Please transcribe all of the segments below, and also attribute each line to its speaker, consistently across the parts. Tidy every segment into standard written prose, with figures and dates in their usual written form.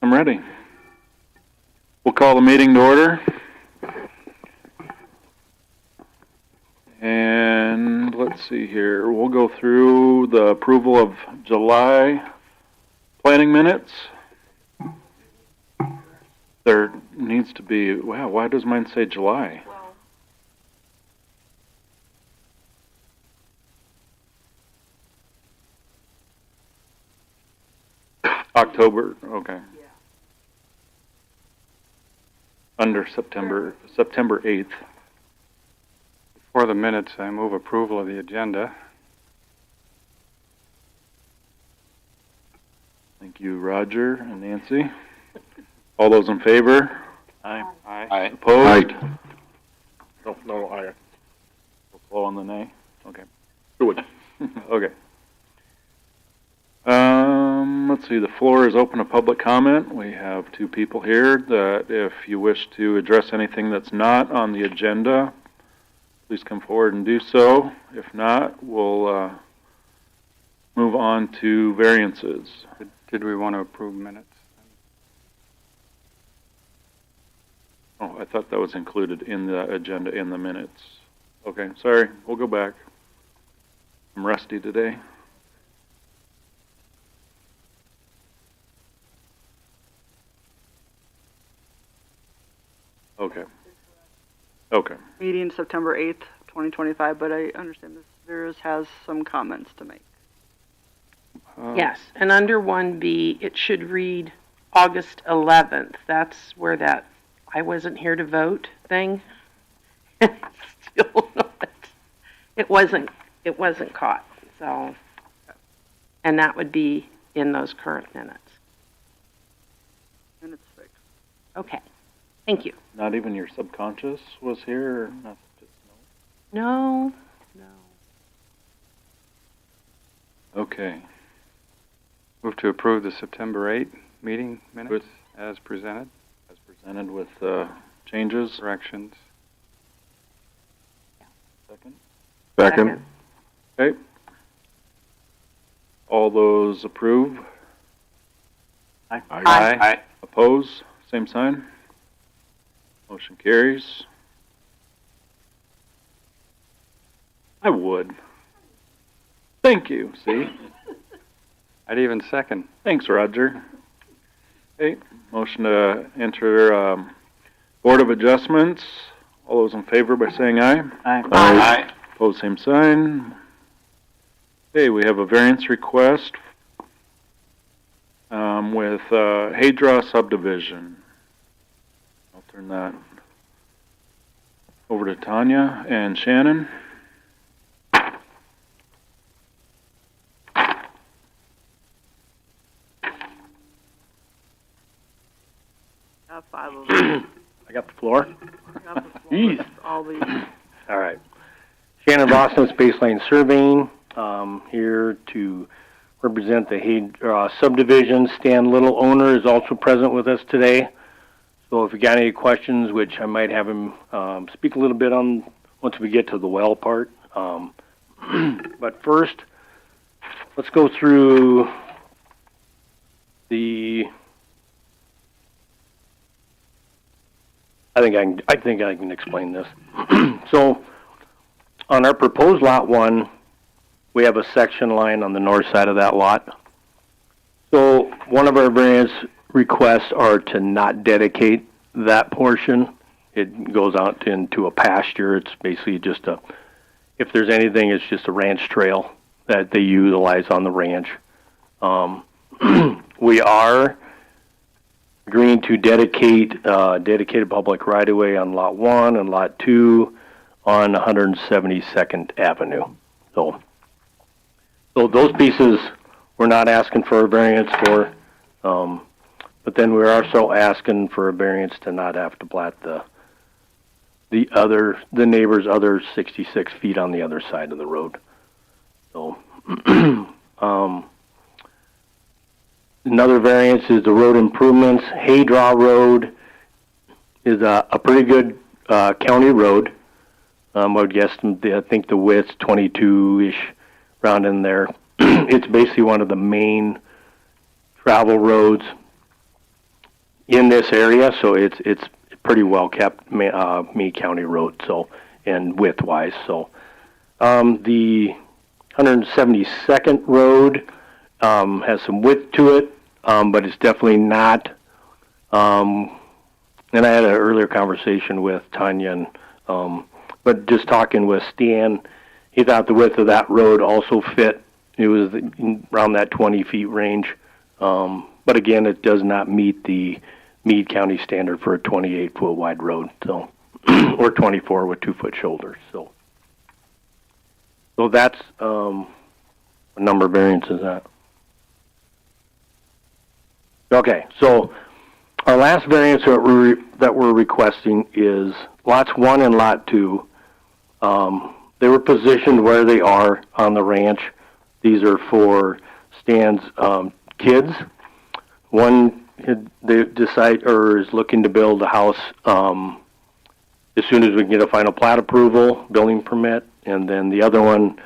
Speaker 1: I'm ready. We'll call the meeting to order. And let's see here. We'll go through the approval of July planning minutes. There needs to be, wow, why does mine say July? October, okay.
Speaker 2: Yeah.
Speaker 1: Under September 8th.
Speaker 3: For the minutes, I move approval of the agenda.
Speaker 1: Thank you, Roger and Nancy. All those in favor?
Speaker 3: Aye.
Speaker 1: Aye. Opposed?
Speaker 4: Aye. No, aye.
Speaker 1: All on the nay? Okay.
Speaker 4: Do it.
Speaker 1: Okay. Let's see, the floor is open to public comment. We have two people here that if you wish to address anything that's not on the agenda, please come forward and do so. If not, we'll move on to variances.
Speaker 3: Did we want to approve minutes?
Speaker 1: Oh, I thought that was included in the agenda in the minutes. Okay, sorry, we'll go back. I'm rusty today. Okay. Okay.
Speaker 2: Meeting September 8th, 2025, but I understand Ms. Veras has some comments to make.
Speaker 5: Yes, and under 1B, it should read August 11th. That's where that I wasn't here to vote thing. Still not. It wasn't caught, so. And that would be in those current minutes.
Speaker 2: And it's fixed.
Speaker 5: Okay, thank you.
Speaker 1: Not even your subconscious was here? Or nothing? Just
Speaker 5: No.
Speaker 1: okay.
Speaker 3: Move to approve the September 8 meeting minutes as presented.
Speaker 1: As presented with changes.
Speaker 3: Corrections.
Speaker 1: Second.
Speaker 4: Second.
Speaker 1: Okay. All those approve?
Speaker 4: Aye.
Speaker 3: Aye.
Speaker 1: Oppose? Same sign. Motion carries. I would. Thank you, see?
Speaker 3: I'd even second.
Speaker 1: Thanks, Roger. Okay, motion to enter Board of Adjustments. All those in favor by saying aye.
Speaker 4: Aye.
Speaker 1: Opposed, same sign. Okay, we have a variance request with Hadra subdivision. I'll turn that over to Tanya and Shannon.
Speaker 2: Got 5 of them.
Speaker 4: I got the floor.
Speaker 2: Got the floor
Speaker 4: Jeez.
Speaker 2: with all these.
Speaker 4: All right. Shannon Boston, Space Lane Surveying, here to represent the Hadra subdivision. Stan Little, owner, is also present with us today. So if you got any questions, which I might have him speak a little bit on once we get to the well part. But first, let's go through the. I think I can explain this. So, on our proposed lot 1, we have a section line on the north side of that lot. So, one of our variance requests are to not dedicate that portion. It goes out into a pasture. It's basically just if there's anything, it's just a ranch trail that they utilize on the ranch. We are agreeing to dedicate dedicated public right-of-way on Lot 1 and Lot 2 on 172nd Avenue. So those pieces we're not asking for a variance for, but then we're also asking for a variance to not have to plat the neighbor's other 66 feet on the other side of the road. So another variance is the road improvements. Hadra Road is a pretty good county road. I would guess, I think the width's 22-ish, around in there. It's basically one of the main travel roads in this area, so it's pretty well kept, Meade County road, so, and width-wise, so. The 172nd road, has some width to it, but it's definitely not, and I had an earlier conversation with Tanya, and, but just talking with Stan, he thought the width of that road also fit. It was around that 20 feet range. But again, it does not meet the Meade County standard for a 28-foot wide road, so, or 24 with 2-foot shoulders, so. So that's, a number of variances that. Okay, so our last variance that we're requesting is lots 1 and lot 2. They were positioned where they are on the ranch. These are for Stan's kids. One, they decide or is looking to build a house as soon as we can get a final plat approval, building permit, and then the other one,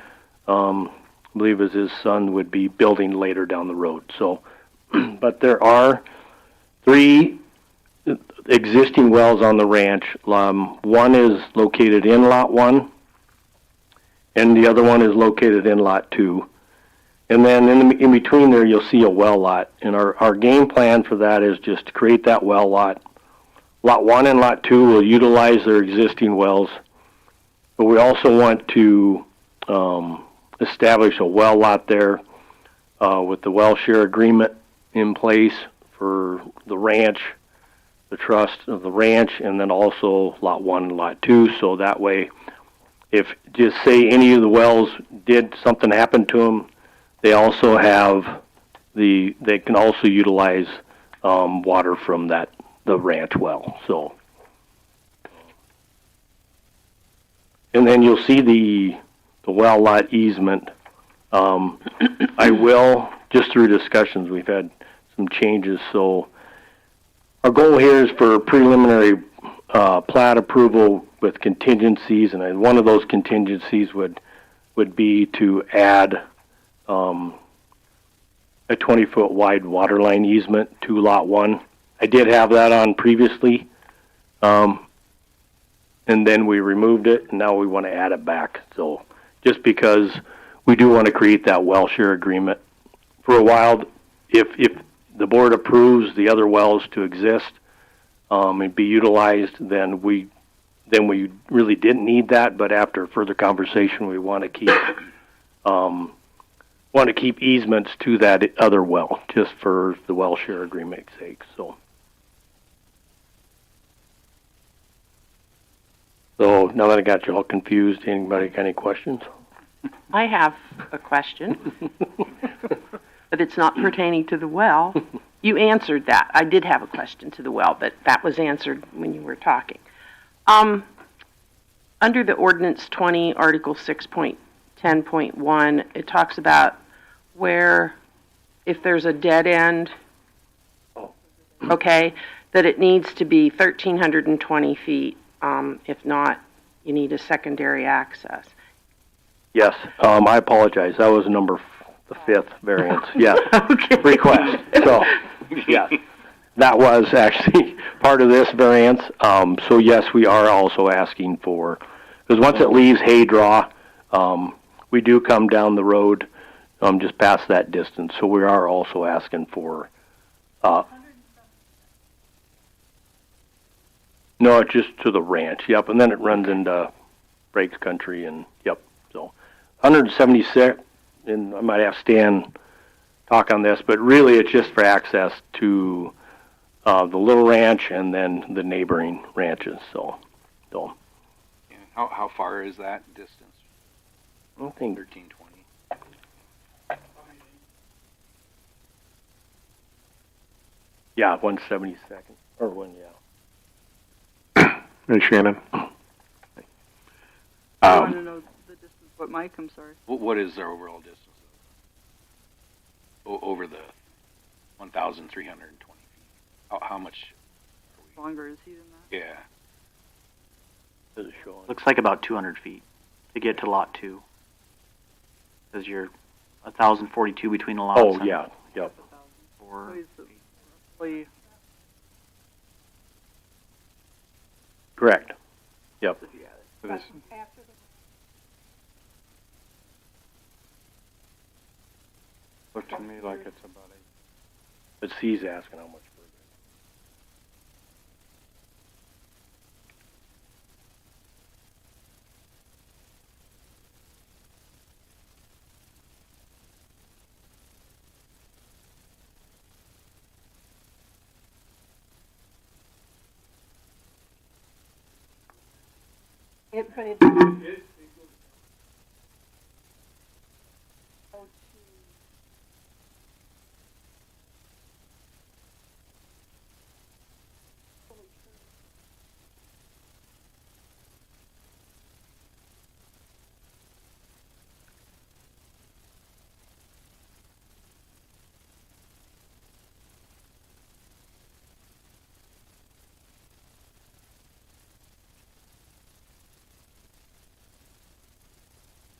Speaker 4: I believe, is his son would be building later down the road. So, but there are 3 existing wells on the ranch. One is located in lot 1, and the other one is located in lot 2. And then in between there, you'll see a well lot. And our game plan for that is just to create that well lot. Lot 1 and lot 2 will utilize their existing wells, but we also want to establish a well lot there with the well share agreement in place for the ranch, the trust of the ranch, and then also lot 1 and lot 2. So that way, if just say any of the wells did something happen to them, they also have they can also utilize water from the ranch well. So, and then you'll see the well lot easement. I will, just through discussions, we've had some changes. So our goal here is for preliminary plat approval with contingencies, and one of those contingencies would be to add a 20-foot wide water line easement to lot 1. I did have that on previously, and then we removed it, and now we want to add it back. So just because we do want to create that well share agreement for a while, if the board approves the other wells to exist and be utilized, then we really didn't need that. But after further conversation, we want to keep easements to that other well, just for the well share agreement's sake. So now that I got you all confused, anybody got any questions?
Speaker 5: I have a question, but it's not pertaining to the well. You answered that. I did have a question to the well, but that was answered when you were talking. Under the Ordinance 20, Article 6.10.1, it talks about where if there's a dead end, okay, that it needs to be 1,320 feet. If not, you need a secondary access.
Speaker 4: Yes, I apologize. That was the 5th variance. Yeah,
Speaker 5: Okay.
Speaker 4: Request. So, yes, that was actually part of this variance. So yes, we are also asking for, because once it leaves Haydraw, we do come down the road just past that distance. So we are also asking for. No, it's just to the ranch. Yep, and then it runs into Breaks Country, and yep. So 176, and I might have Stan talk on this, but really it's just for access to the little ranch and then the neighboring ranches. So.
Speaker 6: And how far is that distance?
Speaker 4: I think
Speaker 6: 1320.
Speaker 4: yeah, 172nd or one. Yeah.
Speaker 7: Hey, Shannon.
Speaker 2: I want to know the distance. What, Mike? I'm sorry.
Speaker 6: What is their overall distance over the 1,320 feet? How much?
Speaker 2: Longer is he than that?
Speaker 6: Yeah.
Speaker 4: Does it show on?
Speaker 8: Looks like about 200 feet to get to lot 2. Because you're 1,042 between the lots.
Speaker 4: Oh, yeah, yep.
Speaker 8: Or
Speaker 2: So he's roughly
Speaker 4: Correct. Yep.
Speaker 3: For this- Looks to me like it's about
Speaker 4: But C's asking how much further.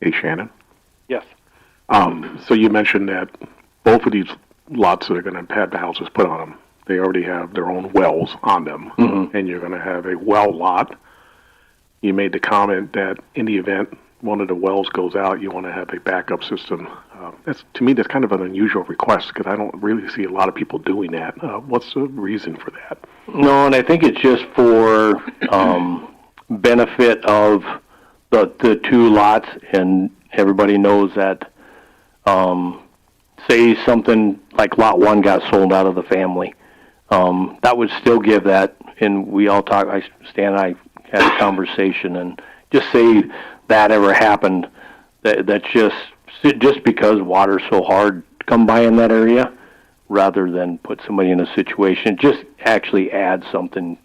Speaker 7: Hey, Shannon.
Speaker 4: Yes.
Speaker 7: So you mentioned that both of these lots that are going to have the houses put on them, they already have their own wells on them, and you're going to have a well lot. You made the comment that in the event one of the wells goes out, you want to have a backup system. To me, that's kind of an unusual request because I don't really see a lot of people doing that. What's the reason for that?
Speaker 4: No, and I think it's just for benefit of the two lots, and everybody knows that, say something like Lot 1 got sold out of the family, that would still give that, and we all talk, Stan and I had a conversation, and just say that ever happened, that's just because water's so hard to come by in that area, rather than put somebody in a situation, just actually add something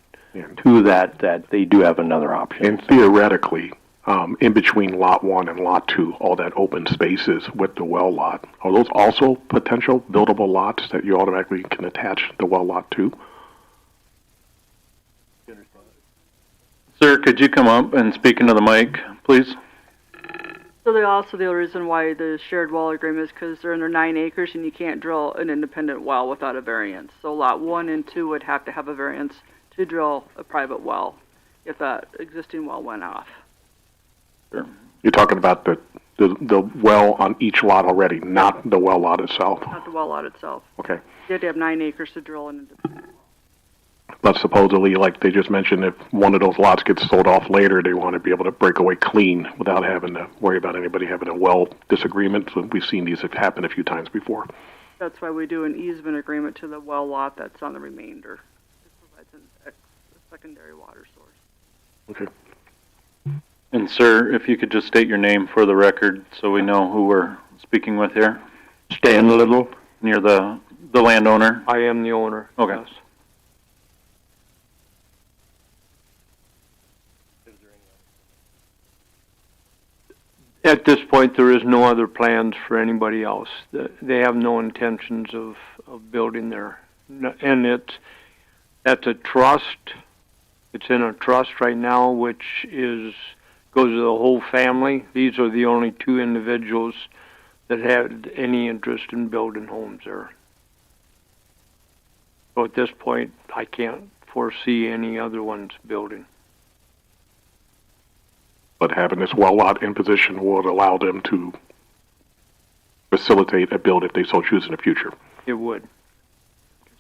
Speaker 4: to that they do have another option.
Speaker 7: And theoretically, in between Lot 1 and Lot 2, all that open spaces with the well lot, are those also potential buildable lots that you automatically can attach the well lot to?
Speaker 1: Sir, could you come up and speak into the mic, please?
Speaker 2: So the reason why the shared well agreement is because they're under 9 acres and you can't drill an independent well without a variance. So lot 1 and 2 would have to have a variance to drill a private well if that existing well went off.
Speaker 1: Sure.
Speaker 7: You're talking about the well on each lot already, not the well lot itself.
Speaker 2: Not the well lot itself.
Speaker 7: Okay.
Speaker 2: You have to have 9 acres to drill an independent well.
Speaker 7: But supposedly, like they just mentioned, if one of those lots gets sold off later, they want to be able to break away clean without having to worry about anybody having a well disagreement. So we've seen these happen a few times before.
Speaker 2: That's why we do an easement agreement to the well lot that's on the remainder. It provides a secondary water source.
Speaker 7: Okay.
Speaker 1: And sir, if you could just state your name for the record so we know who we're speaking with here.
Speaker 4: Stan Little.
Speaker 1: Near the landowner.
Speaker 3: I am the owner.
Speaker 1: Okay.
Speaker 3: Yes. At this point, there is no other plans for anybody else. They have no intentions of building there. And that's a trust. It's in a trust right now, which goes to the whole family. These are the only 2 individuals that had any interest in building homes there. So at this point, I can't foresee any other ones building.
Speaker 7: But having this well lot in position would allow them to facilitate a build if they so choose in the future.
Speaker 3: It would.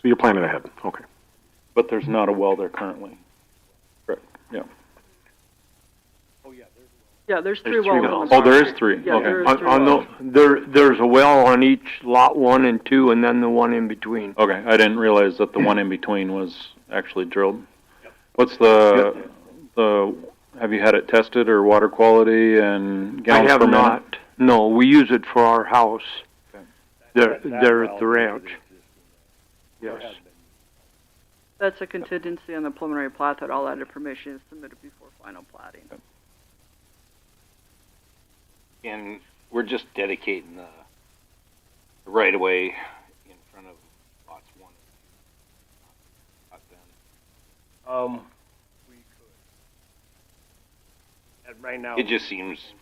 Speaker 7: So you're planning ahead. Okay.
Speaker 1: But there's not a well there currently. Correct. Yeah.
Speaker 2: Yeah, there's 3
Speaker 3: There's 3
Speaker 2: wells.
Speaker 3: wells.
Speaker 1: Oh, there is 3.
Speaker 2: Yeah,
Speaker 1: Okay.
Speaker 2: there is 3 wells.
Speaker 3: There's a well on each lot 1 and 2, and then the one in between.
Speaker 1: Okay, I didn't realize that the one in between was actually drilled. What's the have you had it tested or water quality and
Speaker 3: I
Speaker 1: gallons
Speaker 3: have
Speaker 1: per minute?
Speaker 3: not. No, we use it for our house.
Speaker 1: Okay.
Speaker 3: There at the ranch. Yes.
Speaker 2: That's a contingency on the preliminary plat that all that information is submitted before final plating.
Speaker 6: And we're just dedicating the right of way in front of lots 1 and 2.
Speaker 4: We could. And right now.
Speaker 6: It just seems,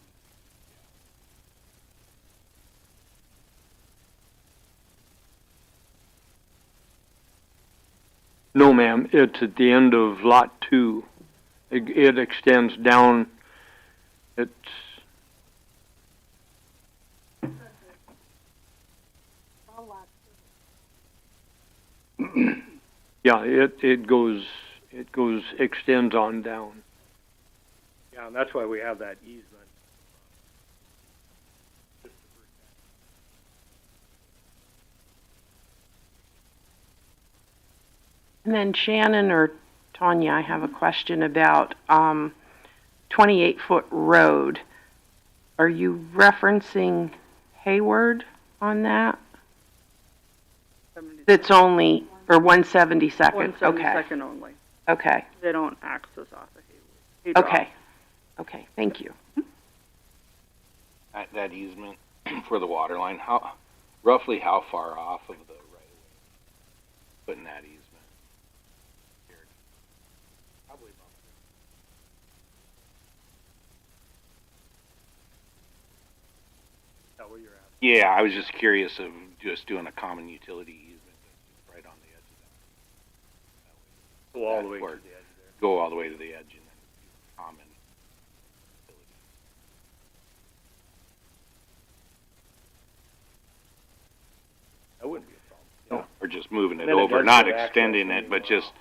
Speaker 3: No, ma'am. It's at the end of lot 2. It extends down, it's, yeah, extends on down.
Speaker 4: Yeah, and that's why we have that easement.
Speaker 5: And then Shannon or Tanya, I have a question about 28-foot road. Are you referencing Hayward on that? That's only, or 172nd? Okay,
Speaker 2: 172nd only.
Speaker 5: okay,
Speaker 2: They don't access off of Hayward.
Speaker 5: okay, okay, thank you.
Speaker 6: That easement for the water line, roughly how far off of the right of way putting that easement? Probably about
Speaker 4: Is that where you're at?
Speaker 6: Yeah, I was just curious of just doing a common utility easement that's right on the edge of that.
Speaker 4: Go all the way to
Speaker 6: Or
Speaker 4: the edge there.
Speaker 6: Go all the way to the edge and then do common utility.
Speaker 4: That wouldn't be a problem.
Speaker 6: Or just moving it
Speaker 4: Then it
Speaker 6: over,
Speaker 4: does
Speaker 6: not
Speaker 4: give access
Speaker 6: extending it,
Speaker 4: anywhere
Speaker 6: but just,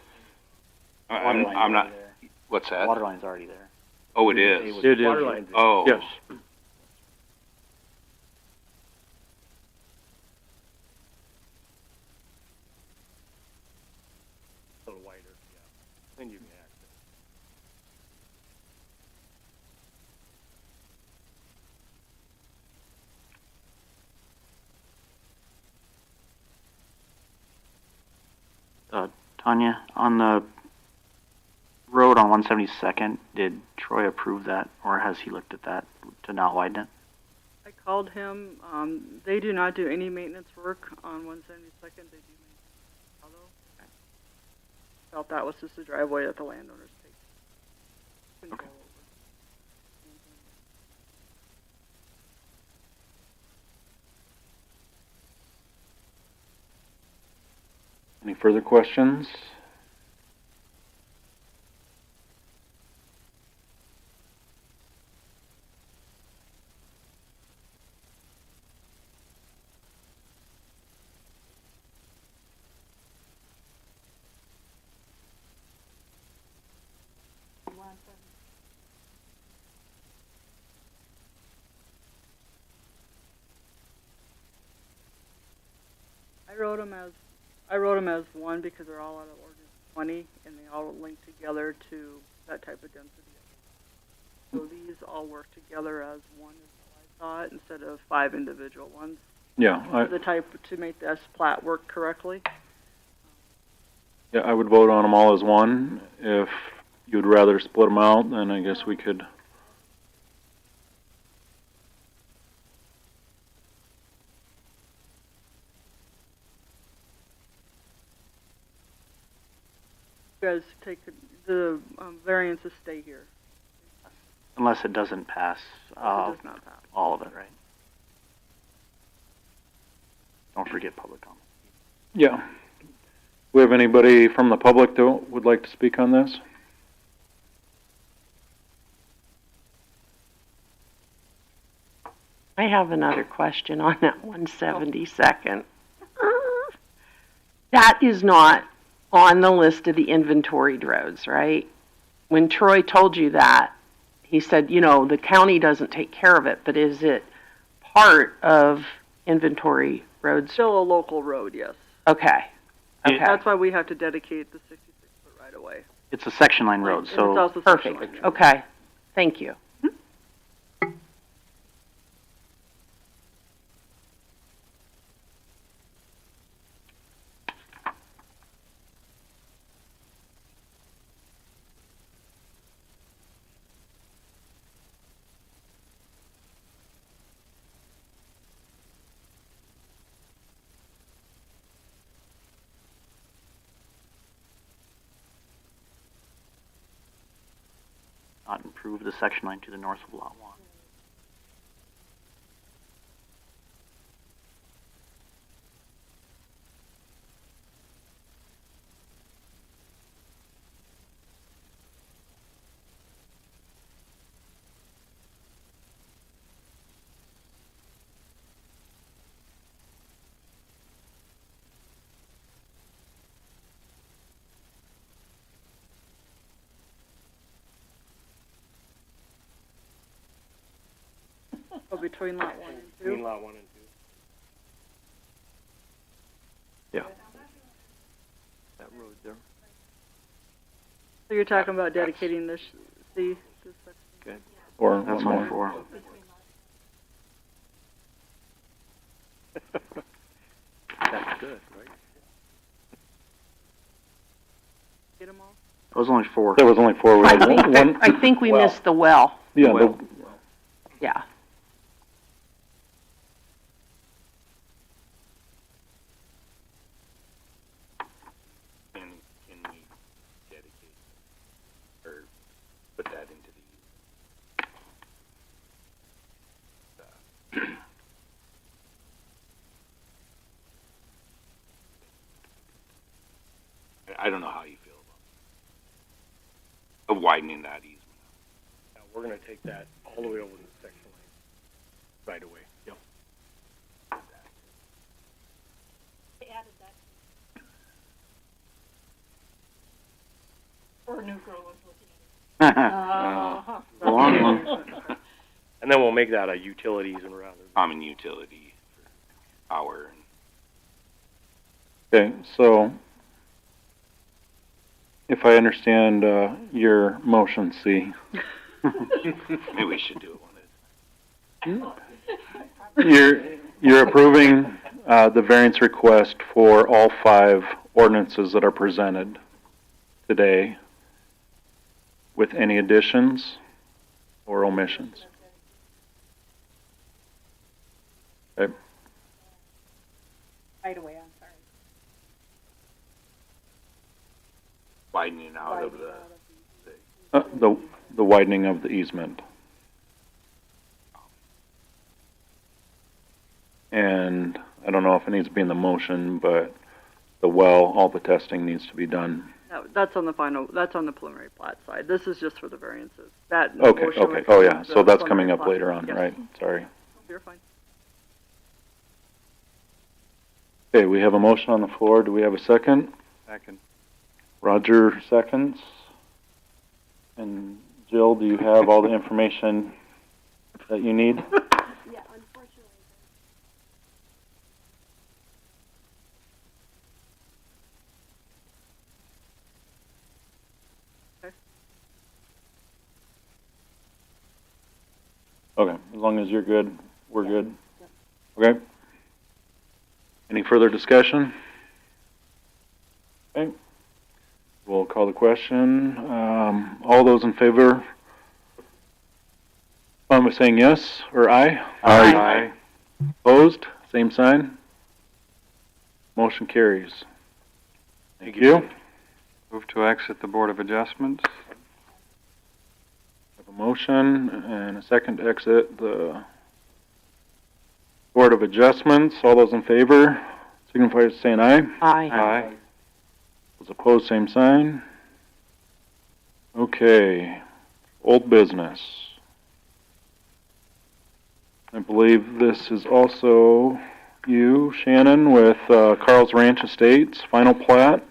Speaker 8: Water
Speaker 6: I'm
Speaker 8: line's
Speaker 6: not,
Speaker 8: already there.
Speaker 6: what's that?
Speaker 8: Water line's already there.
Speaker 6: Oh, it is?
Speaker 3: It
Speaker 4: Water
Speaker 3: is,
Speaker 4: lines.
Speaker 6: Oh.
Speaker 3: yes.
Speaker 4: A little wider, yeah. Then you can access.
Speaker 8: Tanya, on the road on 172nd, did Troy approve that, or has he looked at that to not widen it?
Speaker 2: I called him. They do not do any maintenance work on 172nd. They do maintenance, although felt that was just a driveway that the landowners paid. Couldn't go over.
Speaker 1: Any further questions?
Speaker 2: I wrote them as one because they're all out of ordinance 20 and they all link together to that type of density. So these all work together as one is how I saw it instead of 5 individual ones.
Speaker 1: Yeah,
Speaker 2: The type to make this plat work correctly.
Speaker 1: I would vote on them all as one. If you'd rather split them out, then I guess we could.
Speaker 2: You guys take the variances stay here.
Speaker 8: Unless it doesn't pass,
Speaker 2: It does not pass.
Speaker 8: all of it, right? Don't forget public comment.
Speaker 1: Yeah. We have anybody from the public that would like to speak on this?
Speaker 5: I have another question on that 172nd. That is not on the list of the inventoried roads, right? When Troy told you that, he said, you know, the county doesn't take care of it, but is it part of inventory roads?
Speaker 2: Still a local road, yes.
Speaker 5: Okay. Okay.
Speaker 2: That's why we have to dedicate the 66-foot right of way.
Speaker 8: It's a section line road,
Speaker 2: And it's
Speaker 8: so
Speaker 2: also section
Speaker 5: Perfect.
Speaker 2: line.
Speaker 5: Okay. Thank you.
Speaker 8: not improve the section line to the north of lot 1.
Speaker 2: Oh, between lot 1 and 2?
Speaker 4: lot 1 and 2.
Speaker 3: That road there.
Speaker 2: So you're talking about dedicating this, this section?
Speaker 1: Or
Speaker 8: That's
Speaker 1: one
Speaker 8: only
Speaker 1: more.
Speaker 8: 4.
Speaker 3: That's good, right?
Speaker 2: Get them all?
Speaker 8: It was only 4.
Speaker 1: There was only 4. We
Speaker 5: I
Speaker 1: had
Speaker 5: think,
Speaker 1: one.
Speaker 5: I think we missed the well.
Speaker 1: Yeah,
Speaker 3: Well.
Speaker 5: Yeah.
Speaker 6: Can we dedicate or put that into the I don't know how you feel about widening that easement.
Speaker 4: Now, we're gonna take that all the way over to the section line, right away. Yep.
Speaker 8: The long one.
Speaker 4: And then we'll make that a utilities and rather.
Speaker 6: Common utility for power
Speaker 1: Okay, so if I understand your motion, C,
Speaker 6: maybe we should do it one at
Speaker 1: you're approving the variance request for all 5 ordinances that are presented today with any additions or omissions. Okay.
Speaker 9: Right away, I'm sorry.
Speaker 6: widening out of
Speaker 1: The widening of the easement. And I don't know if it needs to be in the motion, but the well, all the testing needs to be done.
Speaker 2: No, that's on the final, that's on the preliminary plat side. This is just for the variances. That
Speaker 1: Okay,
Speaker 2: motion
Speaker 1: okay,
Speaker 2: would
Speaker 1: oh
Speaker 2: come
Speaker 1: yeah,
Speaker 2: with
Speaker 1: so
Speaker 2: the
Speaker 1: that's coming
Speaker 2: preliminary
Speaker 1: up
Speaker 2: plat.
Speaker 1: later on,
Speaker 2: Yes.
Speaker 1: right? Sorry.
Speaker 2: You're fine.
Speaker 1: Okay, we have a motion on the floor. Do we have a second?
Speaker 3: Second.
Speaker 1: Roger seconds. And Jill, do you have all the information that you need?
Speaker 9: Yeah, unfortunately.
Speaker 1: Okay, as long as you're good, we're good. Okay? Any further discussion? Okay. We'll call the question. All those in favor, by saying yes or aye?
Speaker 5: Aye.
Speaker 1: Opposed? Same sign? Motion carries. Thank you.
Speaker 3: Move to exit the Board of Adjustments.
Speaker 1: Have a motion and a second to exit the Board of Adjustments. All those in favor, signify by saying aye.
Speaker 5: Aye.
Speaker 1: Those opposed, same sign. Okay, old business. I believe this is also you, Shannon, with Carl's Ranch Estates, final plat.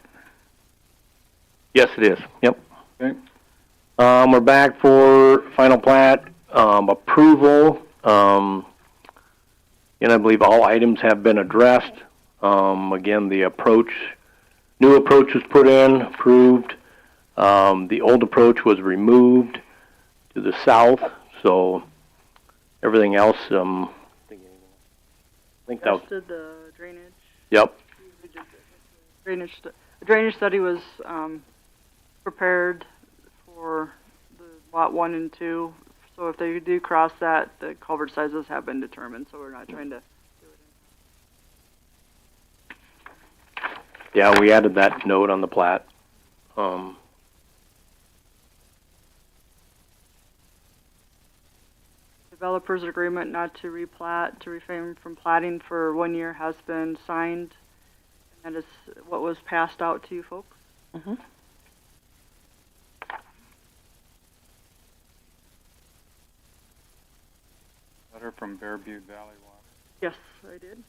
Speaker 4: Yes, it is. Yep.
Speaker 1: Okay.
Speaker 4: We're back for final plat, approval. And I believe all items have been addressed. Again, the new approach was put in, approved. The old approach was removed to the south, so everything else, I think that was,
Speaker 2: Tested the drainage.
Speaker 4: yep.
Speaker 2: We did the drainage study was prepared for the lot 1 and 2. So if they do cross that, the culvert sizes have been determined. So we're not trying to do it.
Speaker 4: Yeah, we added that note on the plat.
Speaker 2: Developers agreement not to replat, to refrain from platting for 1 year has been signed. And that is what was passed out to you folks.
Speaker 5: Mhm.
Speaker 3: Letter from Bear Butte Valley Water.
Speaker 2: Yes, I did.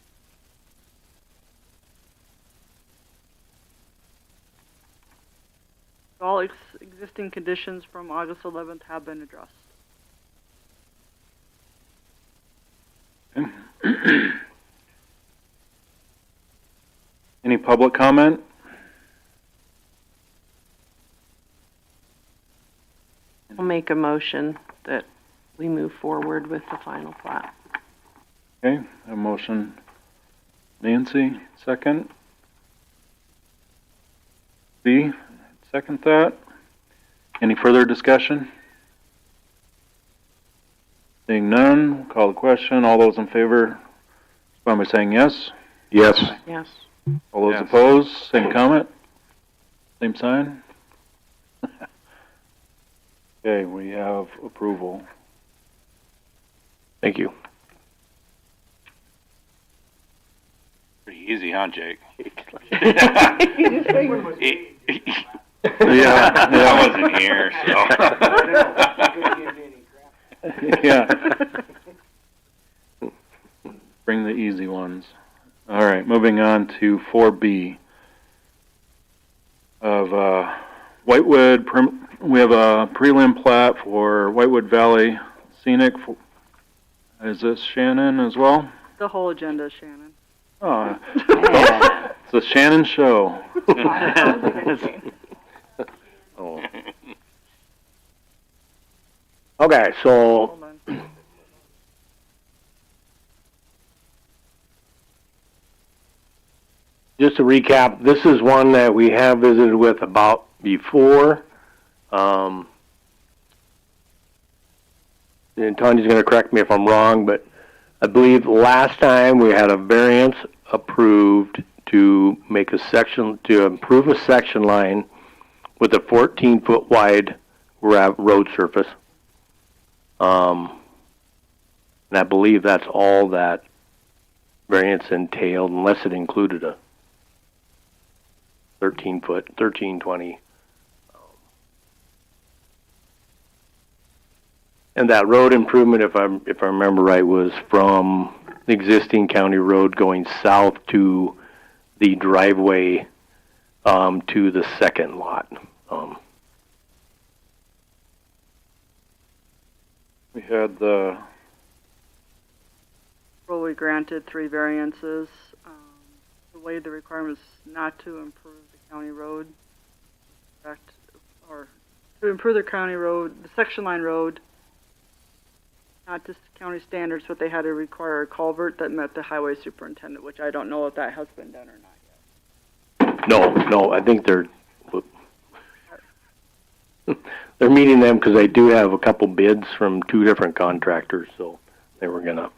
Speaker 2: All existing conditions from August 11th have been addressed.
Speaker 1: Any public comment?
Speaker 5: I'll make a motion that we move forward with the final plat.
Speaker 1: Okay, a motion. Nancy, second. B, second that. Any further discussion? Seeing none, call the question. All those in favor, respond by saying yes.
Speaker 7: Yes.
Speaker 5: Yes.
Speaker 1: All those
Speaker 7: Yes.
Speaker 1: opposed, same comment? Same sign? Okay, we have approval.
Speaker 4: Thank you.
Speaker 6: Pretty easy, huh, Jake?
Speaker 1: Yeah,
Speaker 6: I wasn't here, so.
Speaker 1: Yeah. Bring the easy ones. All right, moving on to 4B of Whitewood. We have a prelim plat for Whitewood Valley Scenic. Is this Shannon as well?
Speaker 2: The whole agenda, Shannon.
Speaker 1: Oh, it's a Shannon show.
Speaker 4: Oh. Okay, so
Speaker 2: Hold on.
Speaker 4: just to recap, this is one that we have visited with about before. And Tanya's going to correct me if I'm wrong, but I believe last time we had a variance approved to make a section, to improve a section line with a 14-foot wide road surface. And I believe that's all that variance entailed, unless it included a 1320. And that road improvement, if I remember right, was from the existing county road going south to the driveway to the second lot.
Speaker 1: We had the,
Speaker 2: Well, we granted 3 variances. The way the requirement is not to improve the county road, in fact, or to improve the county road, the section line road, not just county standards, but they had to require a culvert that met the highway superintendent, which I don't know if that has been done or not yet.
Speaker 4: No, I think they're meeting them because they do have a couple bids from 2 different contractors, so they were gonna.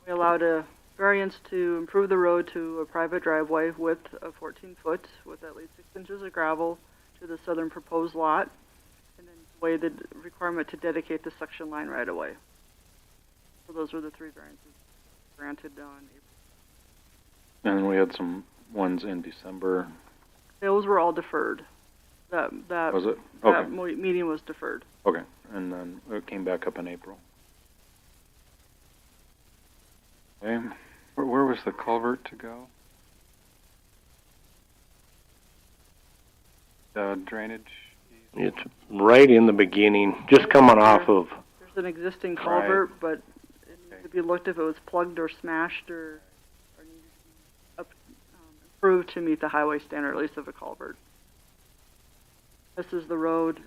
Speaker 2: We allowed a variance to improve the road to a private driveway width of 14 foot with at least 6 inches of gravel to the southern proposed lot, and then waive the requirement to dedicate the section line right away. So those were the 3 variances granted on April.
Speaker 1: and we had some ones in December.
Speaker 2: Those were all deferred. That
Speaker 1: Was it? Okay,
Speaker 2: meeting was deferred.
Speaker 1: okay. And then it came back up in April. Okay.
Speaker 10: Where was the culvert to go? Drainage?
Speaker 4: It's right in the beginning, just coming off of.
Speaker 2: There's an existing culvert, but it needs to be looked if it was plugged or smashed or needed to be improved to meet the highway standard, at least of a culvert. This is the road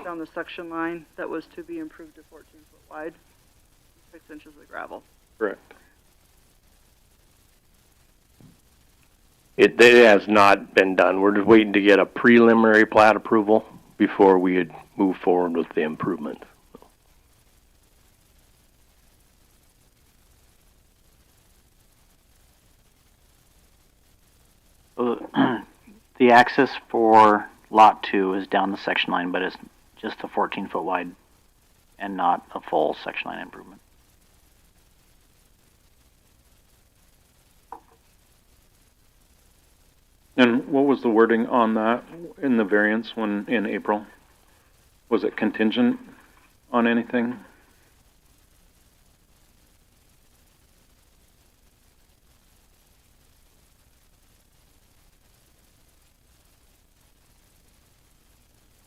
Speaker 2: down the section line that was to be improved to 14 foot wide, 6 inches of gravel.
Speaker 1: Correct.
Speaker 4: It has not been done. We're just waiting to get a preliminary plat approval before we would move forward with the improvement.
Speaker 8: So the access for Lot 2 is down the section line, but it's just a 14-foot wide and not a full section line improvement.
Speaker 1: And what was the wording on that in the variance when, in April? Was it contingent on anything?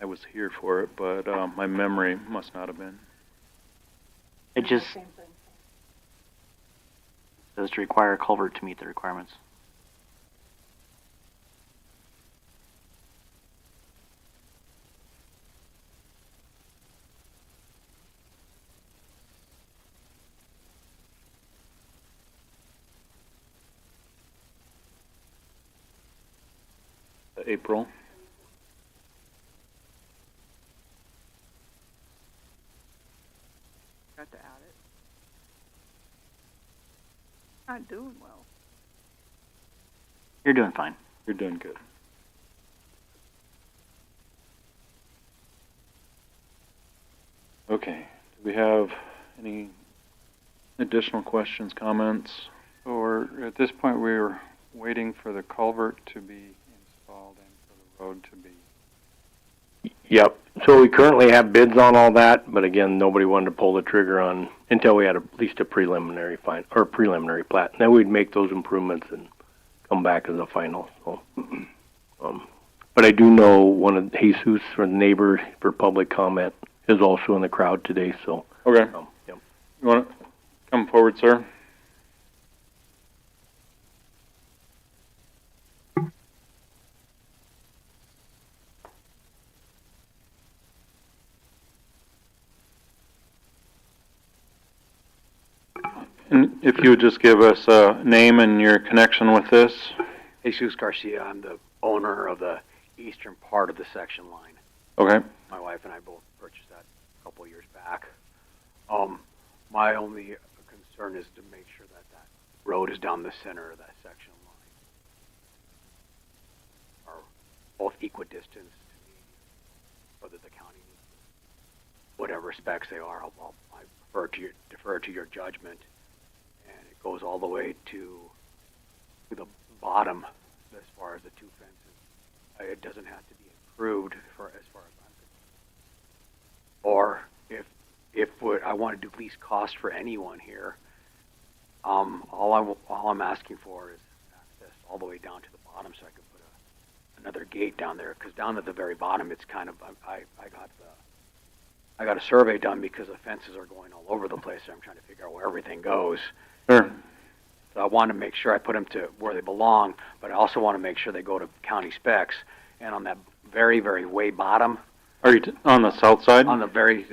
Speaker 1: I was here for it, but my memory must not have been.
Speaker 8: It just, Does it require a culvert to meet the requirements?
Speaker 1: April.
Speaker 2: Got to add it. Not doing well.
Speaker 8: You're doing fine.
Speaker 1: You're doing good. Okay. Do we have any additional questions, comments?
Speaker 10: Or at this point, we were waiting for the culvert to be installed and for the road to be.
Speaker 4: Yep. So we currently have bids on all that, but again, nobody wanted to pull the trigger on until we had at least a preliminary preliminary plat. Then we'd make those improvements and come back as a final. So, but I do know one of Jesus, or the neighbor for public comment, is also in the crowd today. So
Speaker 1: Okay.
Speaker 4: yep.
Speaker 1: You want to come forward, sir? And if you would just give us a name and your connection with this.
Speaker 11: Jesus Garcia, I'm the owner of the eastern part of the section line.
Speaker 1: Okay.
Speaker 11: My wife and I both purchased that a couple of years back. My only concern is to make sure that that road is down the center of that section line. Are both equidistant to me, whether the county needs whatever specs they are. I defer to your judgment. And it goes all the way to the bottom as far as the two fences. It doesn't have to be improved as far as I'm concerned. Or if I want to do least cost for anyone here, all I'm asking for is access all the way down to the bottom, so I can put another gate down there. Because down at the very bottom, it's kind of I got a survey done because the fences are going all over the place. So I'm trying to figure out where everything goes.
Speaker 1: Sure.
Speaker 11: So I want to make sure I put them to where they belong, but I also want to make sure they go to county specs. And on that very, very way bottom,
Speaker 1: Are you on the south side?
Speaker 11: on the very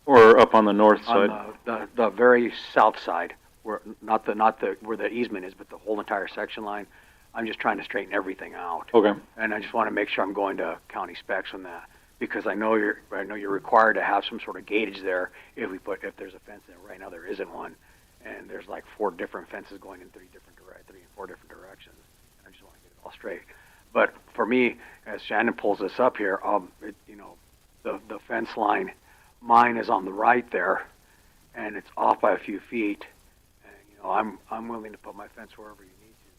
Speaker 1: Or up on the north
Speaker 11: on
Speaker 1: side?
Speaker 11: the very south side, where not the where the easement is, but the whole entire section line. I'm just trying to straighten everything out.
Speaker 1: Okay.
Speaker 11: And I just want to make sure I'm going to county specs on that, because I know you're required to have some sort of gauge there if there's a fence there. Right now there isn't one, and there's like 4 different fences going in 3 and 4 different directions. I just want to get it all straight. But for me, as Shannon pulls this up here, the fence line, mine is on the right there, and it's off by a few feet. And I'm willing to put my fence wherever you need to.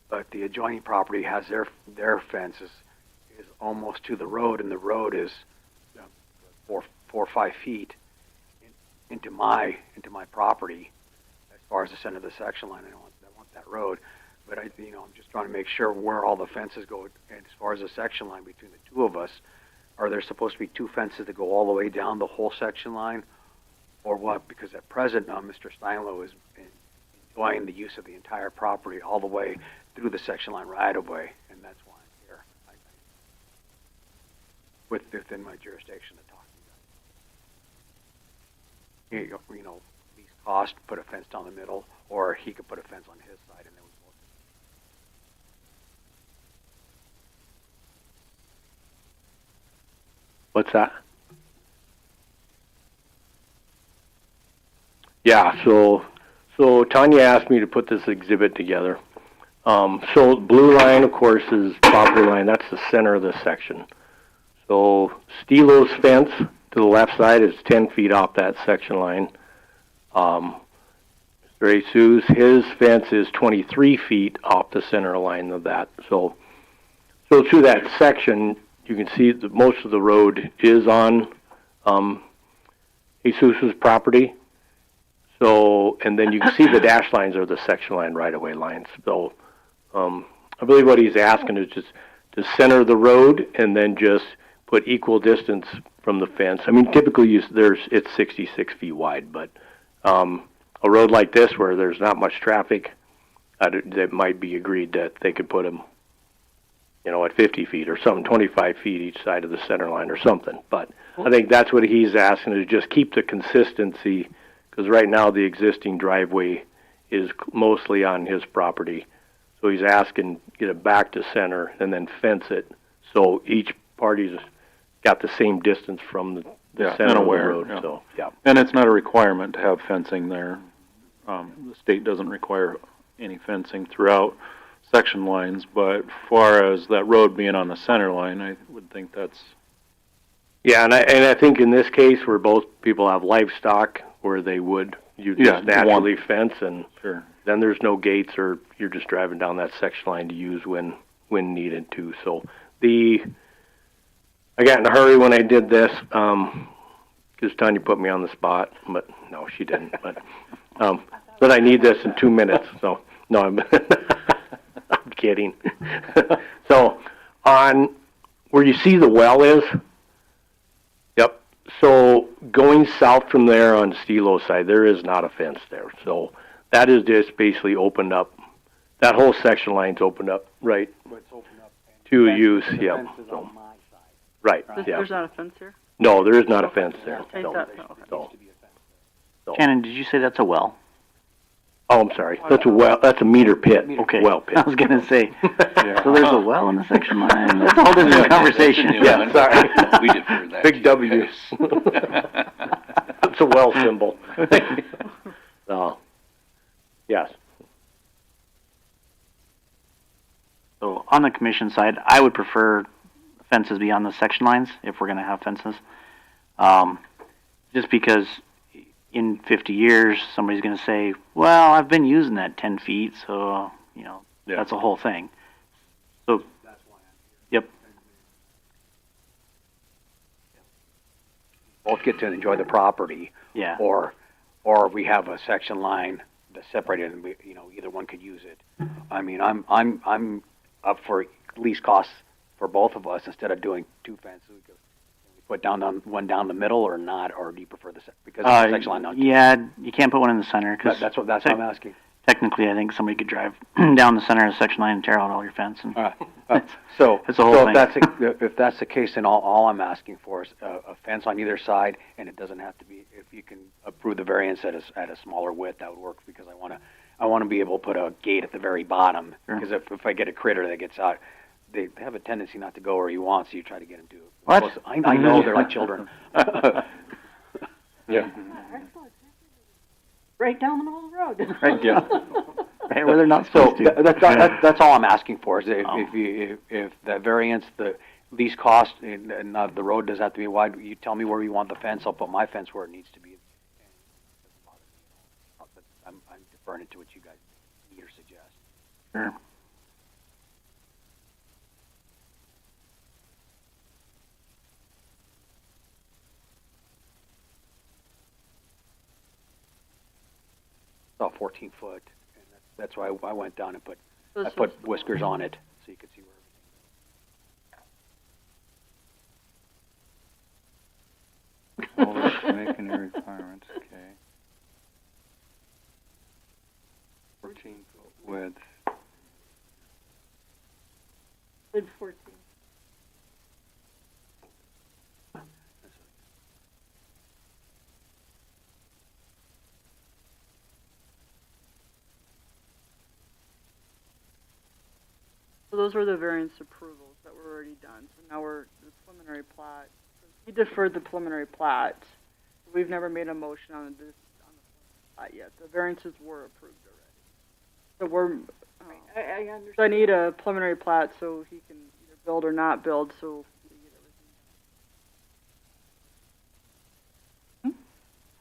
Speaker 11: But the adjoining property has their fence is almost to the road, and the road is 4 or 5 feet into my property as far as the center of the section line. I want that road. But I'm just trying to make sure where all the fences go. And as far as the section line between the two of us, are there supposed to be 2 fences that go all the way down the whole section line, or what? Because at present, Mr. Steinlow is enjoying the use of the entire property all the way through the section line right away, and that's why I'm here. Within my jurisdiction to talk to you guys. Least cost, put a fence down the middle, or he could put a fence on his side, and then we both.
Speaker 4: What's that? Yeah, so Tanya asked me to put this exhibit together. So blue line, of course, is property line. That's the center of this section. So Stilo's fence to the left side is 10 feet off that section line. Mr. Jesus, his fence is 23 feet off the center line of that. So through that section, you can see that most of the road is on Jesus's property. So, and then you can see the dash lines are the section line right-of-way lines. So, I believe what he's asking is just to center the road and then just put equal distance from the fence. I mean, typically it's 66 feet wide, but a road like this where there's not much traffic, that might be agreed that they could put them, you know, at 50 feet or something, 25 feet each side of the center line or something. But I think that's what he's asking, is just keep the consistency, because right now the existing driveway is mostly on his property. So he's asking, get it back to center and then fence it, so each party's got the same distance from the
Speaker 1: Yeah,
Speaker 4: center
Speaker 1: and
Speaker 4: of the
Speaker 1: aware,
Speaker 4: road,
Speaker 1: yeah.
Speaker 4: so, yeah.
Speaker 1: And it's not a requirement to have fencing there. The state doesn't require any fencing throughout section lines, but far as that road being on the center line, I would think that's,
Speaker 4: Yeah, and I think in this case where both people have livestock, where they would, you
Speaker 1: Yeah,
Speaker 4: just naturally fence, and
Speaker 1: sure.
Speaker 4: then there's no gates, or you're just driving down that section line to use when needed to. So I got in a hurry when I did this, because Tanya put me on the spot, but no, she didn't. But I need this in 2 minutes, so no, I'm I'm kidding. So on where you see the well is, yep. So going south from there on Stilo side, there is not a fence there. So that is just basically opened up. That whole section line's opened up, right?
Speaker 11: It's opened up. And
Speaker 4: To
Speaker 11: the fence-
Speaker 4: use,
Speaker 11: the
Speaker 4: yeah.
Speaker 11: fence is on my side.
Speaker 4: Right, yeah.
Speaker 2: There's not a fence here?
Speaker 4: No, there is not a fence there.
Speaker 2: I
Speaker 4: So,
Speaker 2: thought so, okay.
Speaker 4: so, so.
Speaker 8: Shannon, did you say that's a well?
Speaker 4: Oh, I'm sorry. That's a well. That's a meter pit.
Speaker 8: Okay.
Speaker 4: Well pit.
Speaker 8: I was gonna say,
Speaker 1: Yeah.
Speaker 8: so there's a well in the section line? That's a whole different conversation.
Speaker 4: Yeah, sorry.
Speaker 6: We defer that.
Speaker 4: Big W. It's a well symbol. So, yes.
Speaker 8: So on the commission side, I would prefer fences be on the section lines if we're gonna have fences. Just because in 50 years, somebody's gonna say, well, I've been using that 10 feet, so, you know,
Speaker 1: Yeah.
Speaker 8: that's a whole thing. So, yep,
Speaker 11: Both get to enjoy the property,
Speaker 8: yeah.
Speaker 11: or we have a section line that's separated, and we, you know, either one could use it. I mean, I'm up for least costs for both of us. Instead of doing two fences, we could put one down the middle, or not, or do you prefer because the section line?
Speaker 8: Yeah, you can't put one in the center, because
Speaker 11: That's what I'm asking.
Speaker 8: technically, I think somebody could drive down the center of the section line and tear out all your fence. And
Speaker 11: All right. So
Speaker 8: It's a whole
Speaker 11: so
Speaker 8: thing.
Speaker 11: if that's the case, then all I'm asking for is a fence on either side, and it doesn't have to be. If you can approve the variance at a smaller width, that would work, because I want to be able to put a gate at the very bottom,
Speaker 8: Sure.
Speaker 11: because if I get a critter that gets out, they have a tendency not to go where you want, so you try to get them to.
Speaker 8: What?
Speaker 11: I know, they're like children.
Speaker 4: Yeah.
Speaker 9: Right down the middle of the road.
Speaker 8: Right, yeah. Right where they're not
Speaker 11: So
Speaker 8: supposed to.
Speaker 11: that's all I'm asking for, is
Speaker 8: Oh.
Speaker 11: if that variance, the least cost, and not the road does have to be wide, you tell me where you want the fence, I'll put my fence where it needs to be. I'm deferring it to what you guys need or suggest.
Speaker 8: Sure.
Speaker 11: About 14 foot, and that's why I went down and
Speaker 2: So
Speaker 11: I
Speaker 2: this
Speaker 11: put
Speaker 2: is-
Speaker 11: whiskers on it, so you could see where.
Speaker 10: Let's make any requirements, okay. 14-foot width.
Speaker 9: Good 14.
Speaker 2: So those were the variance approvals that were already done. So now we're the preliminary plat. We deferred the preliminary plat. We've never made a motion on the plat yet. The variances were approved already. So we're,
Speaker 9: I understand.
Speaker 2: so I need a preliminary plat so he can either build or not build, so we get everything.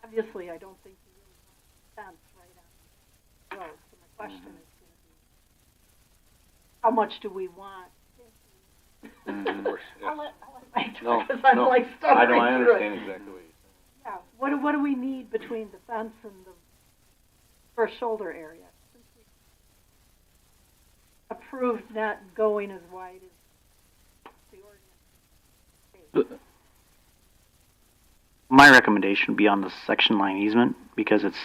Speaker 9: Obviously, I don't think you really want a fence right on the road. So my question is going to be, how much do we want?
Speaker 6: Of course, yeah.
Speaker 9: I'll let Mike
Speaker 6: No,
Speaker 9: talk, because I'm
Speaker 6: no,
Speaker 9: like
Speaker 6: I know,
Speaker 9: stumbling
Speaker 6: I
Speaker 9: through it.
Speaker 6: understand exactly what you're saying.
Speaker 9: Yeah, what do we need between the fence and the first shoulder area? Since we approved not going as wide as the ordinance.
Speaker 8: My recommendation would be on the section line easement, because it's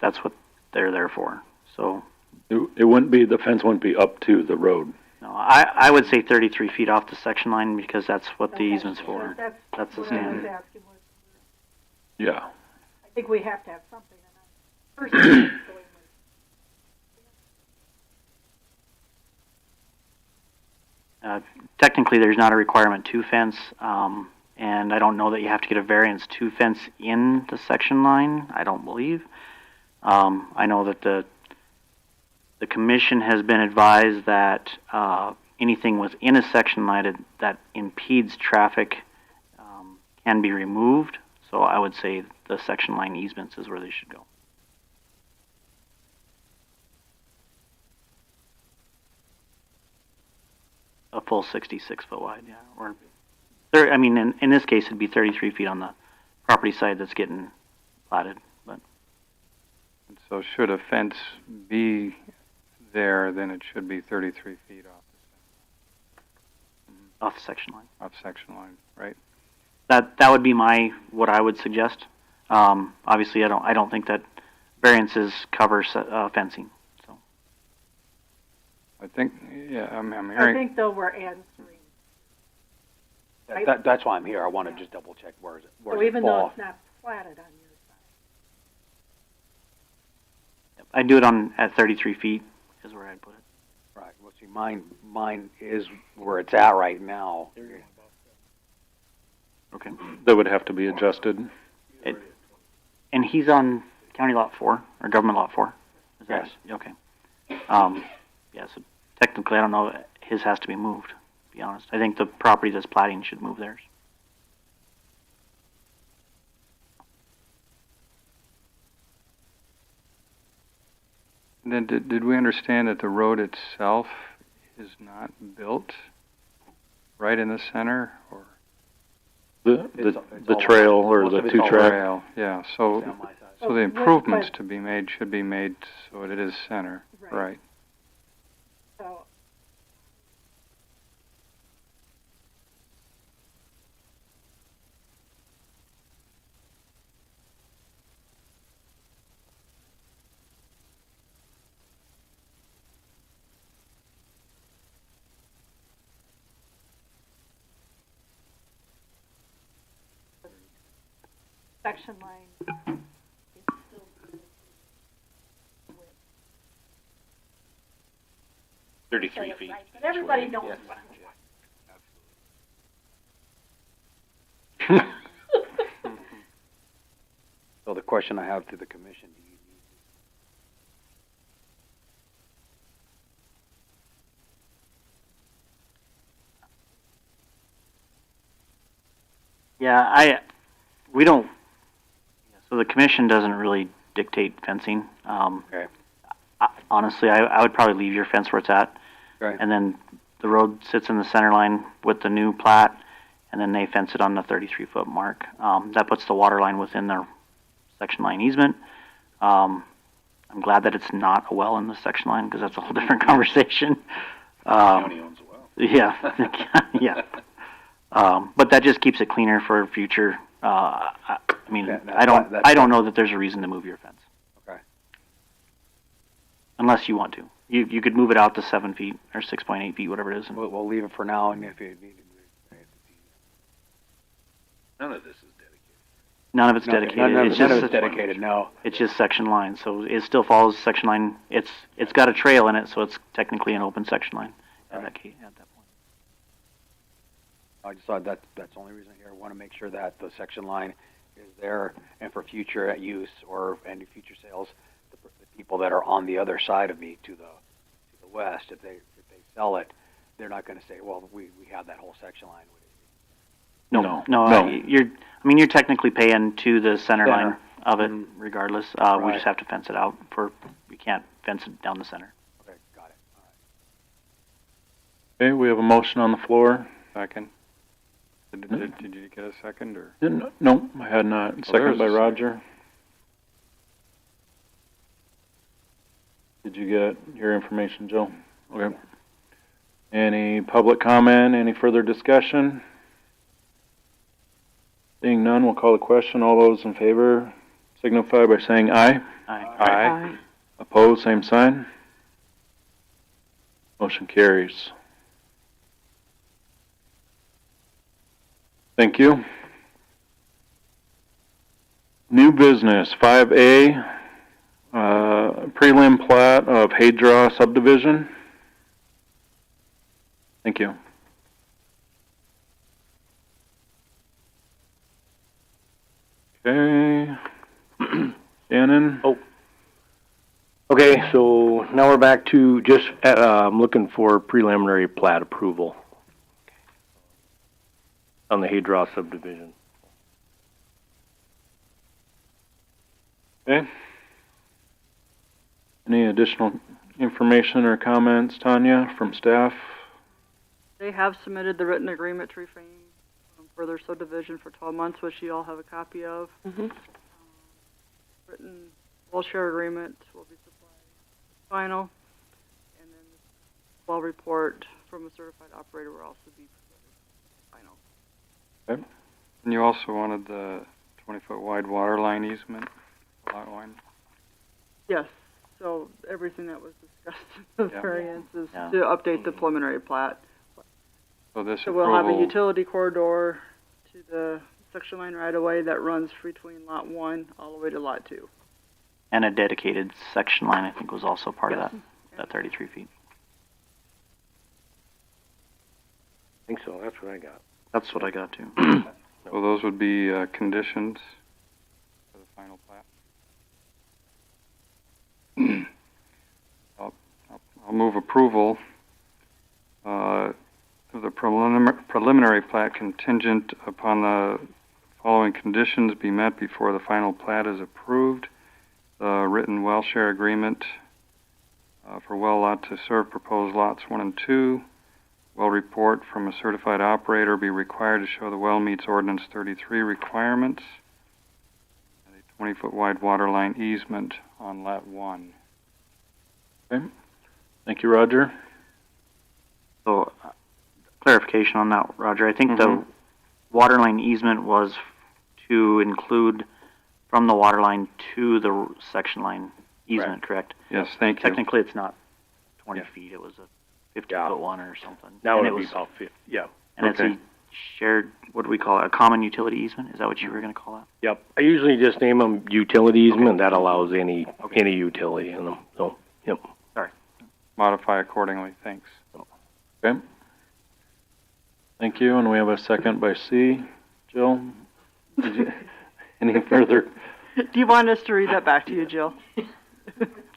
Speaker 8: that's what they're there for. So,
Speaker 1: It wouldn't be, the fence wouldn't be up to the road.
Speaker 8: no, I would say 33 feet off the section line because that's what the
Speaker 9: Okay,
Speaker 8: easement's for. That's the
Speaker 9: what I was
Speaker 8: standard.
Speaker 9: asking was,
Speaker 1: Yeah.
Speaker 9: I think we have to have something, and I'm personally going with.
Speaker 8: Technically, there's not a requirement to fence, and I don't know that you have to get a variance to fence in the section line. I don't believe. I know that the commission has been advised that anything within a section line that impedes traffic can be removed. So I would say the section line easements is where they should go. A full 66 foot wide, yeah. Or, I mean, in this case, it'd be 33 feet on the property side that's getting platted. But
Speaker 10: And so should a fence be there, then it should be 33 feet
Speaker 8: off the section line.
Speaker 10: off section line, right?
Speaker 8: That would be what I would suggest. Obviously, I don't think that variances cover fencing. So
Speaker 10: I think, yeah, I'm
Speaker 9: I
Speaker 10: hearing,
Speaker 9: think though we're answering.
Speaker 11: That's why I'm here. I want to just double check where
Speaker 9: So
Speaker 11: does it
Speaker 9: even though
Speaker 11: fall.
Speaker 9: it's not platted on your side.
Speaker 8: I do it at 33 feet is where I'd put it.
Speaker 11: Right. Well, see, mine is where it's at right now.
Speaker 8: Okay.
Speaker 1: That would have to be adjusted.
Speaker 8: And he's on county lot 4 or government lot 4. Is that okay? Yeah. So technically, I don't know. His has to be moved. To be honest, I think the property that's platting should move theirs.
Speaker 10: and then did we understand that the road itself is not built right in the center, or?
Speaker 1: The trail or
Speaker 11: most
Speaker 1: the
Speaker 11: of it's
Speaker 1: two
Speaker 11: all
Speaker 1: track.
Speaker 10: Trail, yeah, so,
Speaker 11: Down my side.
Speaker 10: so the improvements to be made should be made so it is center,
Speaker 9: Right.
Speaker 10: right?
Speaker 9: So, section line is still. Say
Speaker 6: 33
Speaker 9: it
Speaker 6: feet.
Speaker 9: right, but everybody knows
Speaker 6: Yes.
Speaker 9: what I'm
Speaker 11: So the question I have to the commission, do you need
Speaker 8: Yeah, we don't. So the commission doesn't really dictate fencing.
Speaker 11: Okay.
Speaker 8: Honestly, I would probably leave your fence where it's at.
Speaker 11: Okay.
Speaker 8: And then the road sits in the center line with the new plat, and then they fence it on the 33-foot mark. That puts the water line within their section line easement. I'm glad that it's not a well in the section line because that's a whole different conversation.
Speaker 6: County owns a well.
Speaker 8: Yeah, yeah. But that just keeps it cleaner for future. I mean, I don't know that there's a reason to move your fence.
Speaker 11: Okay.
Speaker 8: Unless you want to. You could move it out to 7 feet or 6.8 feet, whatever it is.
Speaker 11: We'll leave it for now, and if you need to
Speaker 6: None of this is dedicated.
Speaker 8: None of it's dedicated.
Speaker 11: None of
Speaker 8: It's
Speaker 11: it's
Speaker 8: just
Speaker 11: dedicated, no.
Speaker 8: It's just section line, so it still follows section line. It's got a trail in it, so it's technically an open section line at that point.
Speaker 11: I just thought that's the only reason here. I want to make sure that the section line is there, and for future use or any future sales, the people that are on the other side of me to the west, if they sell it, they're not going to say, well, we have that whole section line.
Speaker 8: No. You're technically paying to the center line of it, regardless. We
Speaker 11: Right.
Speaker 8: just have to fence it out. We can't fence it down the center.
Speaker 11: Okay, got it. All right.
Speaker 1: Okay, we have a motion on the floor.
Speaker 10: Second. Did you get a second, or?
Speaker 1: No, I had not.
Speaker 10: there's
Speaker 1: Second
Speaker 10: a
Speaker 1: by
Speaker 10: second.
Speaker 1: Roger. Did you get your information, Joe? Okay. Any public comment, any further discussion? Seeing none, we'll call the question. All those in favor signify by saying aye.
Speaker 8: Aye.
Speaker 1: Opposed, same sign. Motion carries. Thank you. New business, 5A, prelim plat of Haydraw subdivision. Thank you. Okay. Shannon?
Speaker 4: Oh. Okay, so now we're back to just, I'm looking for preliminary plat approval on the Haydraw subdivision.
Speaker 1: Okay. Any additional information or comments, Tanya, from staff?
Speaker 2: They have submitted the written agreement to refrain from further subdivision for 12 months, which you all have a copy of. Written well share agreement will be supplied final, and then the well report from a certified operator will also be final.
Speaker 1: Okay.
Speaker 10: And you also wanted the 20-foot wide water line easement, lot line?
Speaker 2: Yes, so everything that was discussed in the
Speaker 10: Yeah.
Speaker 2: variance is
Speaker 8: Yeah.
Speaker 2: to update the preliminary plat.
Speaker 10: So this
Speaker 2: So we'll have a
Speaker 10: approval,
Speaker 2: utility corridor to the section line right away that runs between lot 1 all the way to lot 2.
Speaker 8: And a dedicated section line, I think, was also part of that 33 feet.
Speaker 4: I think so, that's what I got.
Speaker 8: That's what I got too.
Speaker 10: so those would be conditions for the final plat. I'll move approval of the preliminary plat contingent upon the following conditions be met before the final plat is approved. The written well share agreement for well lot to serve proposed lots 1 and 2. Well report from a certified operator be required to show the well meets ordinance 33 requirements. And a 20-foot wide water line easement on lot 1.
Speaker 1: Okay. Thank you, Roger.
Speaker 8: So, clarification on that, Roger. I think the water line easement was to include from the water line to the section line easement, correct?
Speaker 10: Yes, thank you.
Speaker 8: Technically, it's not 20
Speaker 4: Yeah.
Speaker 8: feet. It was a 50-foot one or something.
Speaker 4: Now
Speaker 8: And
Speaker 4: it'll
Speaker 8: it
Speaker 4: be
Speaker 8: was,
Speaker 4: about 50, yeah.
Speaker 8: and it's a shared, what do we call it? A common utility easement? Is that what you were going to call that?
Speaker 4: Yep, I usually just name them utility easement, that allows any utility in them, so, yep.
Speaker 10: Modify accordingly. Thanks.
Speaker 1: Okay. Thank you, and we have a second by C. Jill, did you, any further?
Speaker 2: Do you want us to read that back to you, Jill?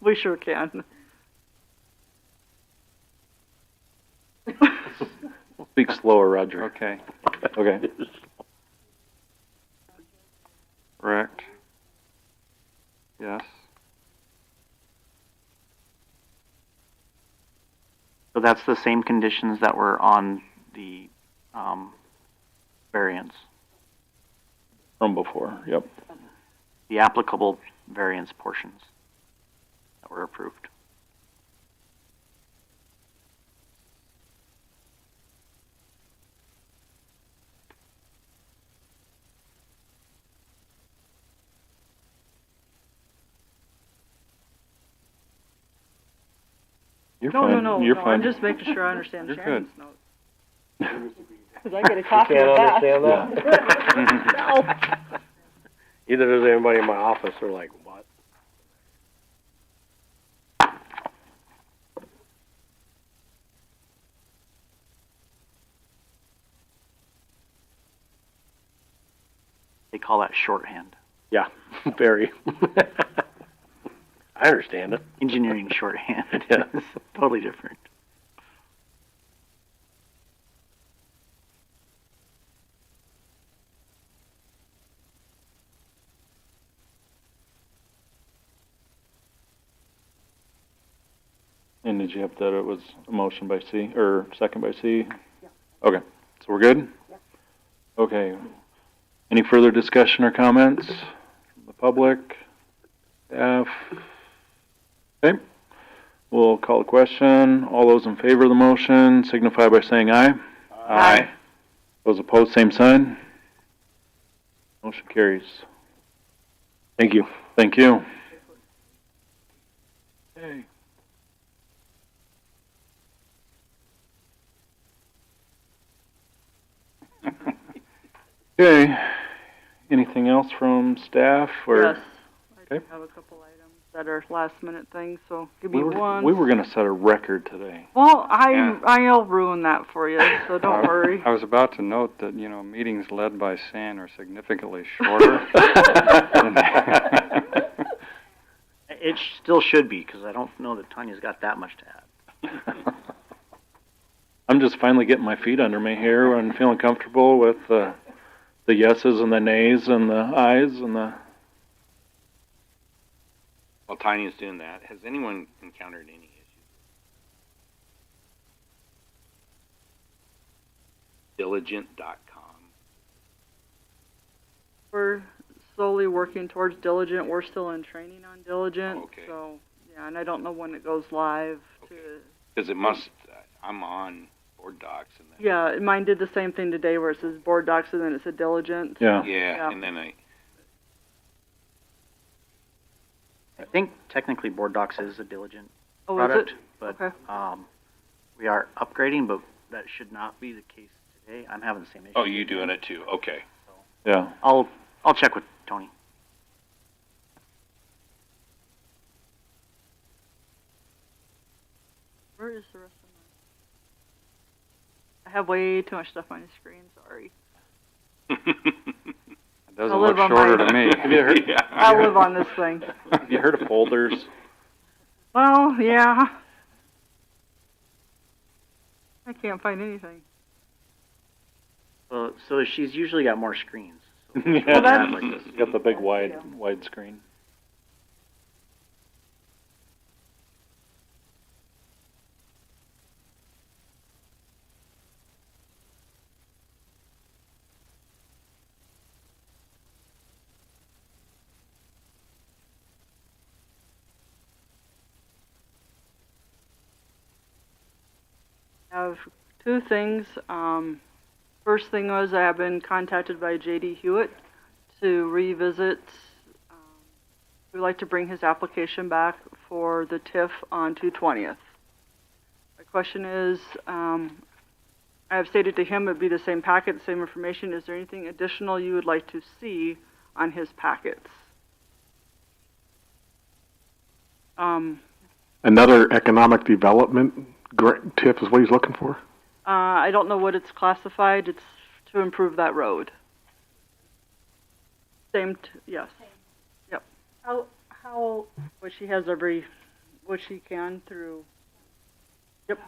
Speaker 2: We sure can.
Speaker 1: Speak slower, Roger.
Speaker 10: Okay.
Speaker 1: Okay.
Speaker 10: Correct. Yes.
Speaker 8: So that's the same conditions that were on the variance,
Speaker 1: From before, yep.
Speaker 8: the applicable variance portions that were approved.
Speaker 1: You're
Speaker 2: No,
Speaker 1: fine.
Speaker 2: no, no,
Speaker 1: You're
Speaker 2: no,
Speaker 1: fine.
Speaker 2: I'm just making sure I understand
Speaker 10: You're
Speaker 2: Shannon's
Speaker 10: good.
Speaker 2: notes. Because I get a copy of that. No.
Speaker 4: Either does anybody in my office, or like, what?
Speaker 8: They call that shorthand.
Speaker 4: Yeah, very. I understand it.
Speaker 8: Engineering shorthand.
Speaker 4: Yeah.
Speaker 8: It's totally different.
Speaker 1: And did you have that it was a motion by C, or second by C? Yeah. Okay, so we're good? Yeah. Okay. Any further discussion or comments from the public? Staff? Okay. We'll call the question. All those in favor of the motion signify by saying aye.
Speaker 2: Aye.
Speaker 1: Those opposed, same sign. Motion carries.
Speaker 4: Thank you.
Speaker 1: Thank you. Okay. Okay, anything else from staff or?
Speaker 2: Yes, I
Speaker 1: Okay.
Speaker 2: do have a couple items that are last minute things, so give
Speaker 1: We
Speaker 2: me
Speaker 1: were,
Speaker 2: one.
Speaker 1: we were gonna set a record today.
Speaker 2: Well,
Speaker 6: Yeah.
Speaker 2: I'll ruin that for you, so don't worry.
Speaker 10: I was about to note that, meetings led by San are significantly shorter.
Speaker 8: It still should be, because I don't know that Tanya's got that much to add.
Speaker 1: I'm just finally getting my feet under me here and feeling comfortable with the yeses and the nays and the ayes and the.
Speaker 6: While Tanya's doing that, has anyone encountered any issues? Diligent.com.
Speaker 2: We're slowly working towards Diligent. We're still in training on Diligent,
Speaker 6: Okay.
Speaker 2: so yeah, and I don't know when it goes live.
Speaker 6: Because it must, I'm on board docs and then.
Speaker 2: Yeah, mine did the same thing today, where it says Board Docs and then it said Diligent.
Speaker 1: Yeah.
Speaker 6: Yeah, and then
Speaker 8: I think technically Board Docs is a Diligent
Speaker 2: Oh,
Speaker 8: product,
Speaker 2: is it?
Speaker 8: but
Speaker 2: Okay.
Speaker 8: we are upgrading, but that should not be the case today. I'm having the same issue.
Speaker 6: oh, you doing it too? Okay.
Speaker 1: Yeah.
Speaker 8: I'll check with Tony.
Speaker 2: Where is the rest of mine? I have way too much stuff on the screen. Sorry.
Speaker 10: It doesn't
Speaker 2: I'll live
Speaker 10: look
Speaker 2: on
Speaker 10: shorter
Speaker 2: my-
Speaker 10: to me.
Speaker 1: Have you heard?
Speaker 2: I'll live on this thing.
Speaker 1: Have you heard of folders?
Speaker 2: Well, yeah. I can't find anything.
Speaker 8: Well, so she's usually got more screens. So
Speaker 1: Yeah.
Speaker 2: Well, that's-
Speaker 8: like this.
Speaker 1: Got the big wide screen.
Speaker 2: I have two things. First thing was I have been contacted by J.D. Hewitt to revisit. We'd like to bring his application back for the TIF on 2/20th. My question is, I have stated to him it'd be the same packet, the same information. Is there anything additional you would like to see on his packets?
Speaker 7: Another economic development tip is what he's looking for?
Speaker 2: I don't know what it's classified. It's to improve that road. Yes. Yep.
Speaker 9: How,
Speaker 2: What she has what she can through. Yep.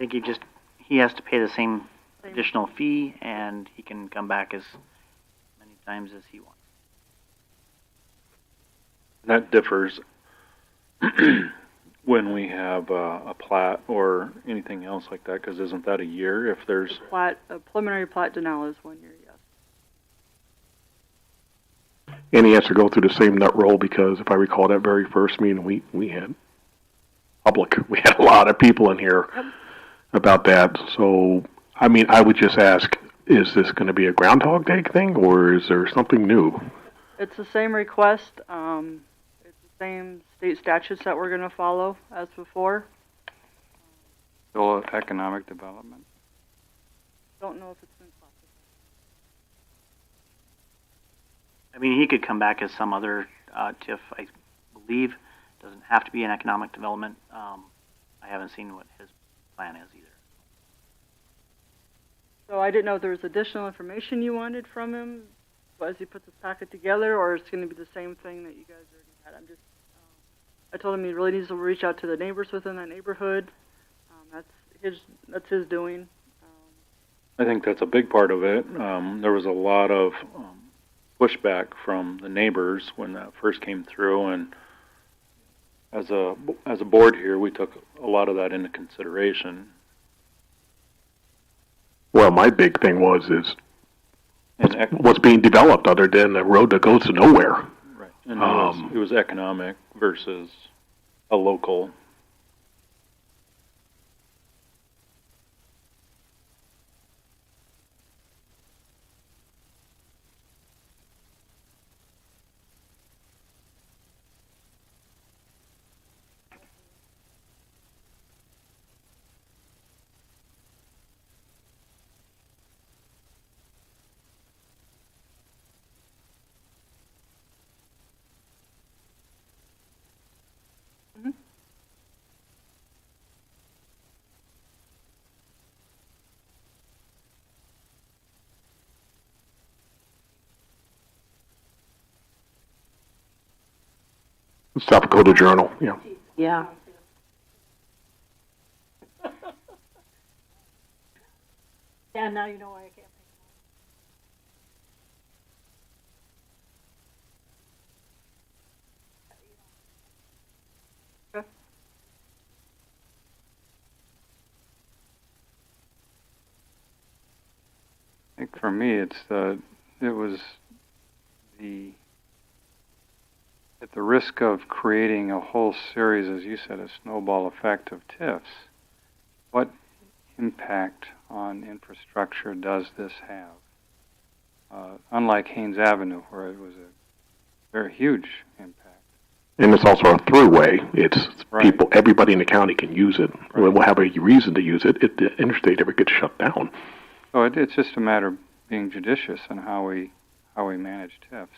Speaker 8: I think he has to pay the same
Speaker 2: Same.
Speaker 8: additional fee, and he can come back as many times as he wants.
Speaker 1: That differs when we have a plat or anything else like that, because isn't that a year if there's...
Speaker 2: A preliminary plat denial is 1 year, yes.
Speaker 7: And he has to go through the same nut roll because if I recall that very first meeting we had we had a lot of people in here about that. So, I mean, I would just ask, is this going to be a Groundhog Day thing or is there something new?
Speaker 2: It's the same request. It's the same state statutes that we're going to follow as before.
Speaker 10: Still economic development.
Speaker 2: Don't know if it's been classified.
Speaker 8: I mean, he could come back as some other TIF, I believe. Doesn't have to be an economic development. I haven't seen what his plan is either.
Speaker 2: So I didn't know if there was additional information you wanted from him as he puts his packet together, or it's going to be the same thing that you guys already had. I told him he really needs to reach out to the neighbors within that neighborhood. That's his doing.
Speaker 1: I think that's a big part of it. There was a lot of pushback from the neighbors when that first came through, and as a board here, we took a lot of that into consideration.
Speaker 7: Well, my big thing is
Speaker 1: And
Speaker 7: what's being developed other than a road that goes to nowhere.
Speaker 1: right, and it was economic versus a local.
Speaker 7: South Dakota Journal, yeah.
Speaker 5: Yeah.
Speaker 9: Yeah, now you know why I can't make
Speaker 10: I think for me, it was at the risk of creating a whole series, as you said, a snowball effect of TIFs, what impact on infrastructure does this have? Unlike Haynes Avenue, where it was a very huge impact.
Speaker 7: And it's also a throughway. It's
Speaker 10: Right.
Speaker 7: people, everybody in the county can use it. Right. We'll have a reason to use it if the interstate ever gets shut down.
Speaker 10: So it's just a matter of being judicious in how we manage TIFs.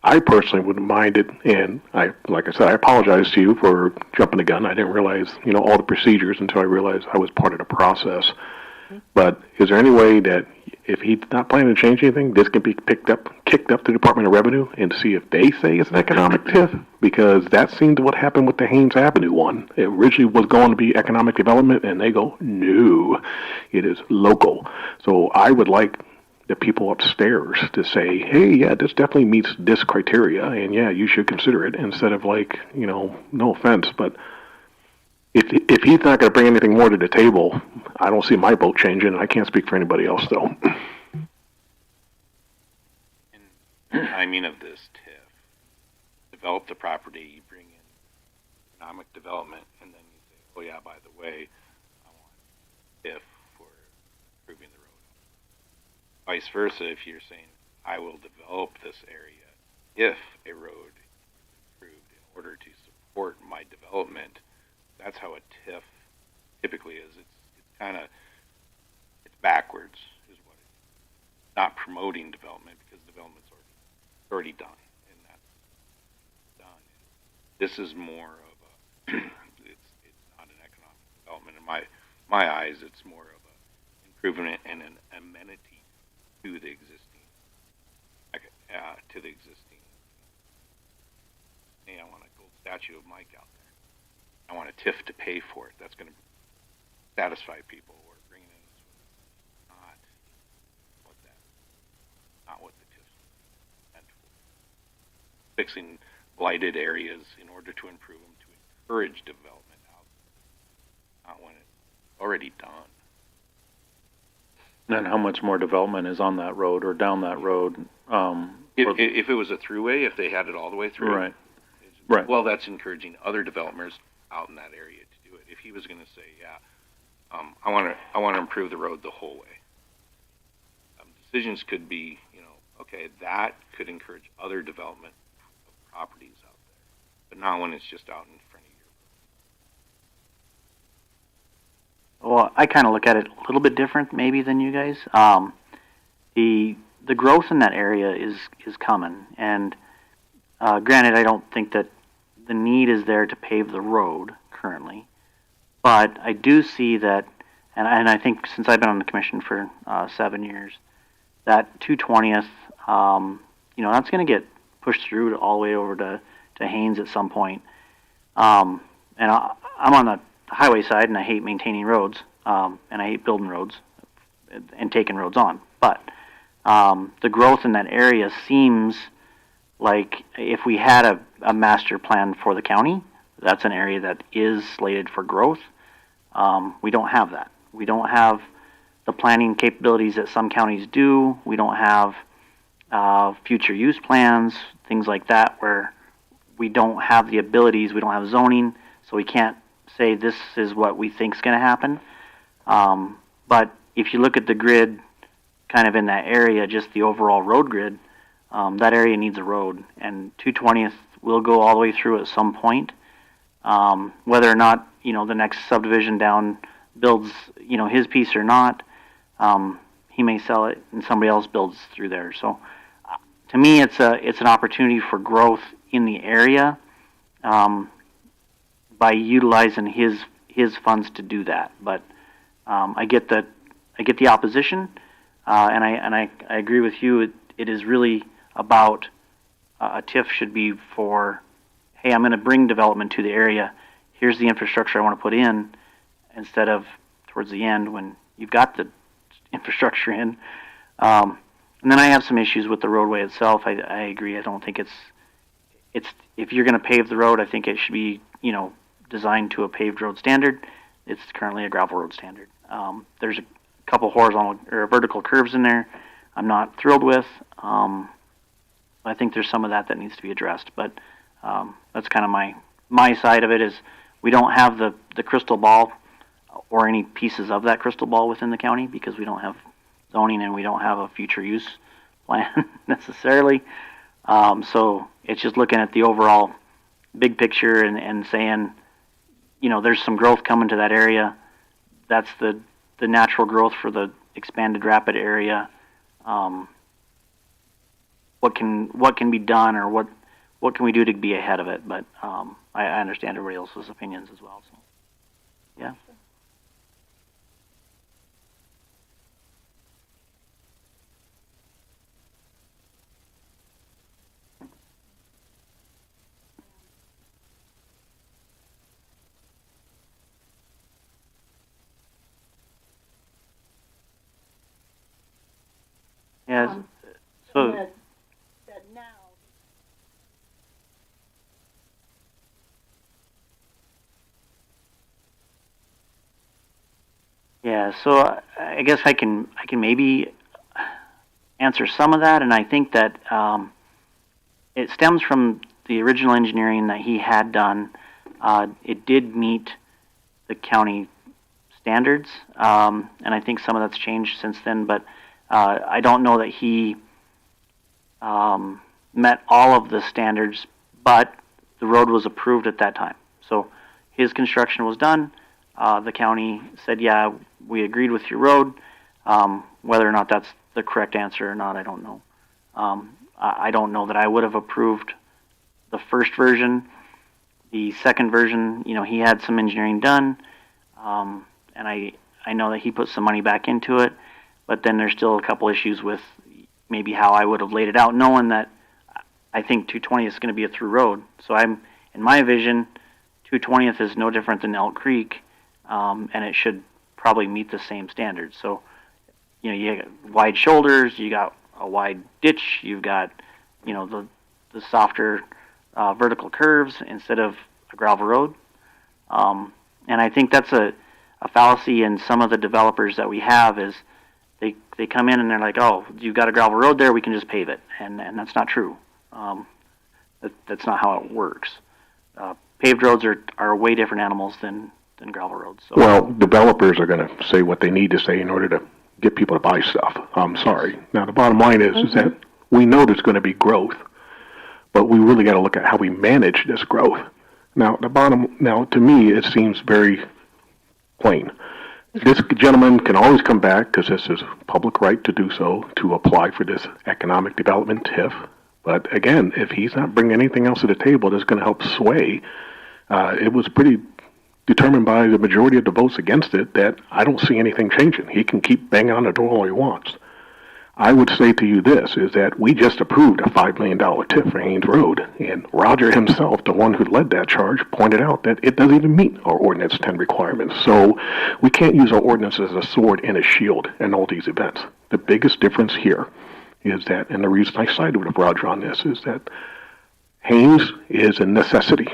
Speaker 7: I personally wouldn't mind it, and like I said, I apologize to you for jumping the gun. I didn't realize, all the procedures until I realized I was part of the process. But is there any way that if he's not planning to change anything, this can be kicked up to the Department of Revenue and see if they say it's an economic TIF? Because that seemed what happened with the Haynes Avenue one. It originally was going to be economic development, and they go, no, it is local. So I would like the people upstairs to say, hey, yeah, this definitely meets this criteria, and yeah, you should consider it, instead of no offense, but if he's not going to bring anything more to the table, I don't see my vote changing. I can't speak for anybody else, though.
Speaker 6: In timing of this TIF, develop the property, you bring in economic development, and then you say, oh yeah, by the way, I want TIF for improving the road. Vice versa, if you're saying, I will develop this area if a road is improved in order to support my development, that's how a TIF typically is. It's backwards, is what it is. Not promoting development, because development's already done, and that's done. This is more of a, it's not an economic development. In my eyes, it's more of a improvement and an amenity to the existing, hey, I want a gold statue of Mike out there. I want a TIF to pay for it. That's going to satisfy people. Or bringing in not what the TIF's meant for. Fixing blighted areas in order to improve them, to encourage development out there, not when it's already done.
Speaker 1: And how much more development is on that road or down that road?
Speaker 6: If it was a throughway, if they had it all the way through,
Speaker 1: right. Right.
Speaker 6: Well, that's encouraging other developers out in that area to do it. If he was going to say, I want to improve the road the whole way, decisions could be, okay, that could encourage other development of properties out there, but not when it's just out in front of you.
Speaker 8: Well, I kind of look at it a little bit different maybe than you guys. The growth in that area is coming, and granted, I don't think that the need is there to pave the road currently, but I do see that, and I think since I've been on the commission for 7 years, that 220th, that's going to get pushed through all the way over to Haynes at some point. And I'm on the highway side, and I hate maintaining roads, and I hate building roads and taking roads on. But the growth in that area seems like if we had a master plan for the county, that's an area that is slated for growth. We don't have that. We don't have the planning capabilities that some counties do. We don't have future use plans, things like that, where we don't have the abilities, we don't have zoning, so we can't say this is what we think is going to happen. But if you look at the grid kind of in that area, just the overall road grid, that area needs a road, and 220th will go all the way through at some point. Whether or not, the next subdivision down builds, his piece or not, he may sell it and somebody else builds through there. So to me, it's an opportunity for growth in the area, by utilizing his funds to do that. But I get the opposition, and I agree with you. It is really about a TIF should be for, hey, I'm going to bring development to the area. Here's the infrastructure I want to put in, instead of towards the end when you've got the infrastructure in. And then I have some issues with the roadway itself. I agree. I don't think it's if you're going to pave the road, I think it should be, designed to a paved road standard. It's currently a gravel road standard. There's a couple horizontal or vertical curves in there I'm not thrilled with. I think there's some of that needs to be addressed. But that's kind of my side of it is we don't have the crystal ball or any pieces of that crystal ball within the county because we don't have zoning and we don't have a future use plan necessarily. So it's just looking at the overall big picture and saying, there's some growth coming to that area. That's the natural growth for the expanded rapid area. What can be done or what can we do to be ahead of it? But I understand everybody else's opinions as well. So, yeah. Yes. So
Speaker 9: that now.
Speaker 8: yeah, so I guess I can maybe answer some of that, and I think that it stems from the original engineering that he had done. It did meet the county standards, and I think some of that's changed since then, but I don't know that he met all of the standards, but the road was approved at that time. So his construction was done. The county said, yeah, we agreed with your road. Whether or not that's the correct answer or not, I don't know. I don't know that I would have approved the first version. The second version, he had some engineering done, and I know that he put some money back into it, but then there's still a couple issues with maybe how I would have laid it out, knowing that I think 220th is going to be a through road. So in my vision, 220th is no different than Elk Creek, and it should probably meet the same standards. So, you got wide shoulders, you got a wide ditch, you've got, the softer vertical curves instead of a gravel road. And I think that's a fallacy in some of the developers that we have is they come in and they're like, oh, you've got a gravel road there, we can just pave it. And that's not true. That's not how it works. Paved roads are way different animals than gravel roads. So.
Speaker 7: Well, developers are going to say what they need to say in order to get people to buy stuff. I'm sorry. Now, the bottom line is that we know there's going to be growth, but we really got to look at how we manage this growth. Now, to me, it seems very plain. This gentleman can always come back, because this is public right to do so, to apply for this economic development TIF. But again, if he's not bringing anything else to the table that's going to help sway, it was pretty determined by the majority of the votes against it that I don't see anything changing. He can keep banging on the door all he wants. I would say to you this, is that we just approved a $5 million TIF for Haynes Road, and Roger himself, the one who led that charge, pointed out that it doesn't even meet our Ordinance 10 requirements. So we can't use our ordinance as a sword and a shield in all these events. The biggest difference here is that, and the reason I sided with Roger on this, is that Haynes is a necessity.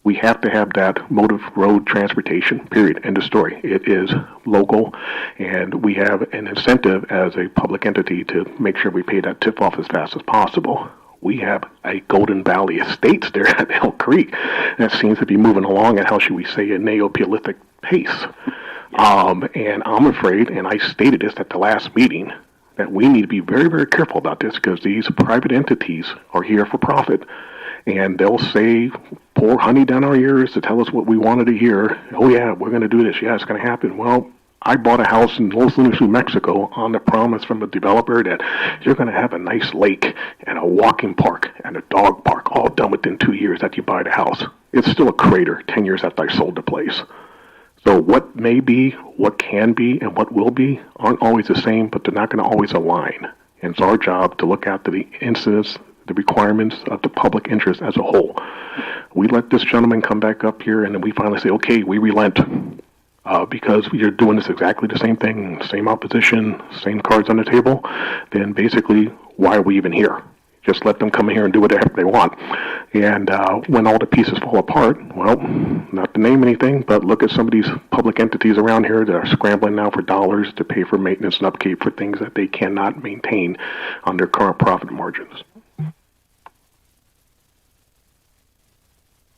Speaker 7: We have to have that motive road transportation, period, end of story. It is local, and we have an incentive as a public entity to make sure we pay that TIF off as fast as possible. We have a Golden Valley Estates there at Elk Creek that seems to be moving along at, how should we say, a Neolithic pace. And I'm afraid, and I stated this at the last meeting, that we need to be very, very careful about this because these private entities are here for profit. And they'll say, pour honey down our ears to tell us what we wanted to hear. Oh, yeah, we're going to do this. Yeah, it's going to happen. Well, I bought a house in Los Lunas, New Mexico on the promise from the developer that you're going to have a nice lake and a walking park and a dog park all done within 2 years after you buy the house. It's still a crater 10 years after I sold the place. So what may be, what can be, and what will be aren't always the same, but they're not going to always align. And it's our job to look after the incidents, the requirements of the public interest as a whole. we let this gentleman come back up here, and then we finally say, okay, we relent. Because you're doing this exactly the same thing, same opposition, same cards on the table, then basically, why are we even here? Just let them come here and do whatever they want. And when all the pieces fall apart, well, not to name anything, but look at some of these public entities around here that are scrambling now for dollars to pay for maintenance and upkeep for things that they cannot maintain on their current profit margins.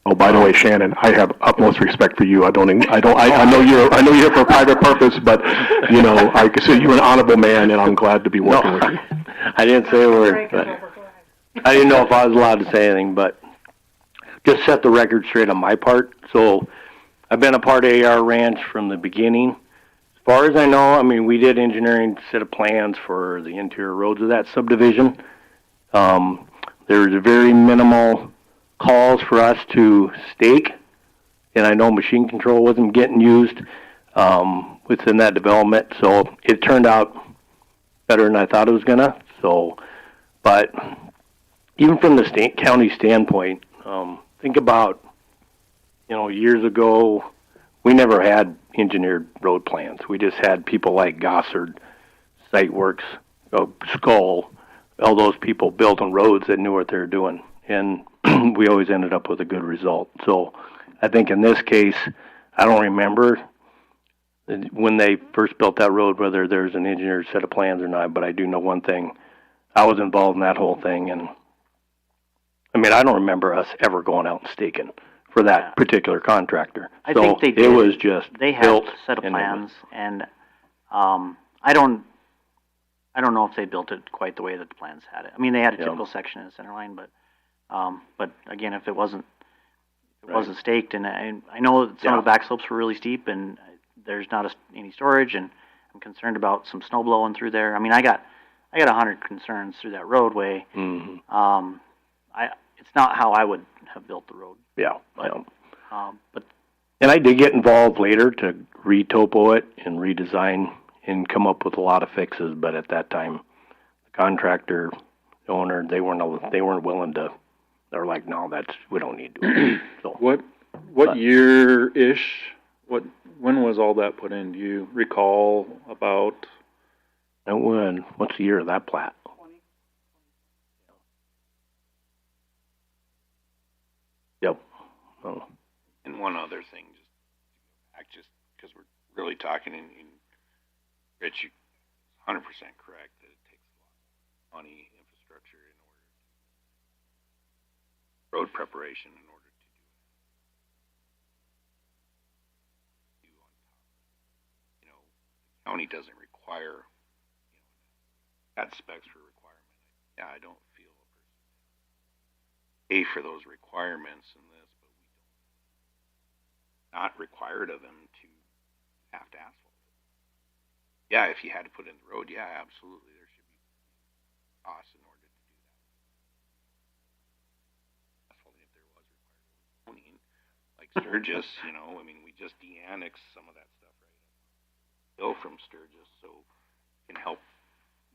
Speaker 7: Oh, by the way, Shannon, I have utmost respect for you. I know you're here for a private purpose, but you know, I consider you an honorable man, and I'm glad to be working with you.
Speaker 4: I didn't say a word, but I didn't know if I was allowed to say anything, but just set the record straight on my part. So I've been a part of AR Ranch from the beginning. As far as I know, I mean, we did engineering set of plans for the interior roads of that subdivision. There was a very minimal calls for us to stake, and I know machine control wasn't getting used within that development, so it turned out better than I thought it was gonna. So, but even from the county standpoint, think about, you know, years ago, we never had engineered road plans. We just had people like Gossard, Siteworks, Skull, all those people building roads that knew what they were doing, and we always ended up with a good result. So I think in this case, I don't remember when they first built that road whether there's an engineered set of plans or not, but I do know one thing. I was involved in that whole thing, and I mean, I don't remember us ever going out and staking for that particular contractor.
Speaker 8: I think they did.
Speaker 4: It was just
Speaker 8: they had
Speaker 4: built
Speaker 8: a set of plans, and I don't know if they built it quite the way that the plans had it. I mean, they had a typical section in the center line, but again, if it wasn't staked, and I know that some of the back slopes were really steep, and there's not any storage, and I'm concerned about some snow blowing through there. I mean, I got 100 concerns through that roadway.
Speaker 4: Mm-hmm.
Speaker 8: It's not how I would have built the road.
Speaker 4: Yeah.
Speaker 8: But
Speaker 4: and I did get involved later to retopo it and redesign and come up with a lot of fixes, but at that time, the contractor, the owner, they weren't willing to. They're like, no, we don't need to do it. So
Speaker 1: what year-ish? When was all that put in? Do you recall about?
Speaker 4: What's the year of that plat?
Speaker 2: 20.
Speaker 4: Yep. Oh.
Speaker 6: And one other thing, just because we're really talking in Rich, you're 100% correct that it takes a lot of money, infrastructure in order road preparation in order to do on top. You know, the county doesn't require, got specs for requirement. Yeah, I don't feel a person pay for those requirements in this, but we don't not required of them to have to asphalt. Yeah, if you had to put in the road, yeah, absolutely, there should be costs in order to do that. Asphalting if there was required zoning, like Sturgis, I mean, we just de-annexed some of that stuff right from Sturgis, so can help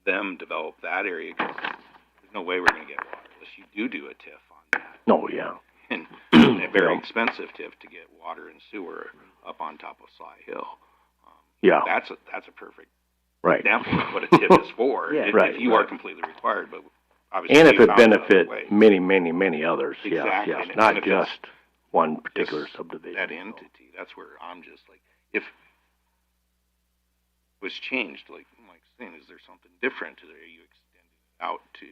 Speaker 6: them develop that area. There's no way we're going to get water unless you do a TIF on that.
Speaker 4: No, yeah.
Speaker 6: And a very expensive TIF to get water and sewer up on top of Sly Hill.
Speaker 4: Yeah.
Speaker 6: That's a perfect
Speaker 4: example
Speaker 6: of what a TIF is for. If you are completely required, but obviously.
Speaker 4: And if it benefits many, many, many others.
Speaker 6: Exactly.
Speaker 4: Yes, not just one particular subdivision.
Speaker 6: That entity. That's where I'm just like, if it was changed, like Mike's saying, is there something different? Are you extending it out to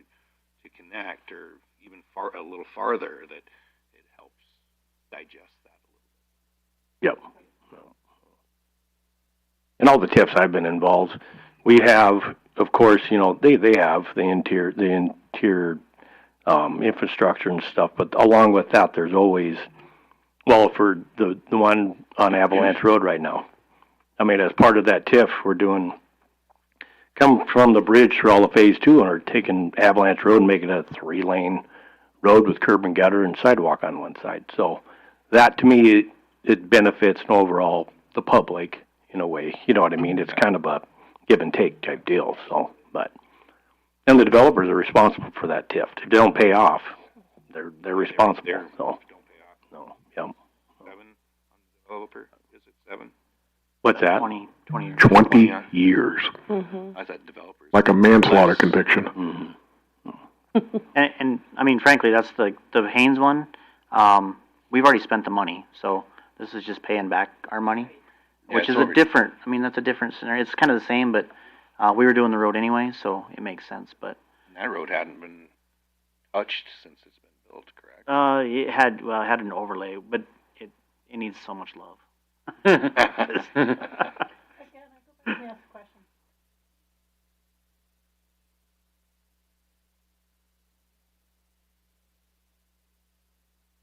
Speaker 6: connect, or even a little farther that it helps digest that a little bit?
Speaker 4: Yep. And all the TIFs I've been involved, we have, of course, they have the interior infrastructure and stuff, but along with that, there's always, for the one on Avalanche Road right now, I mean, as part of that TIF, we're doing, come from the bridge through all of Phase 2 and are taking Avalanche Road and making it a 3-lane road with curb and gutter and sidewalk on one side. So that, to me, it benefits overall the public in a way. You know what I mean? It's kind of a give and take type deal. So, and the developers are responsible for that TIF. If they don't pay off, they're responsible. So,
Speaker 6: developer? Is it 7?
Speaker 4: What's that?
Speaker 8: 20 years.
Speaker 7: 20 years.
Speaker 5: Mm-hmm.
Speaker 6: I thought developers.
Speaker 7: Like a manslaughter
Speaker 6: Less.
Speaker 7: conviction.
Speaker 4: Mm-hmm.
Speaker 8: And I mean, frankly, that's the Haynes one. We've already spent the money, so this is just paying back our money,
Speaker 6: Yeah,
Speaker 8: which
Speaker 6: it's
Speaker 8: is
Speaker 6: over-
Speaker 8: a different. I mean, that's a different scenario. It's kind of the same, but we were doing the road anyway, so it makes sense. But
Speaker 6: That road hadn't been touched since it's been built, correct?
Speaker 8: it had an overlay, but it needs so much love.
Speaker 9: Again, I go back and ask a question.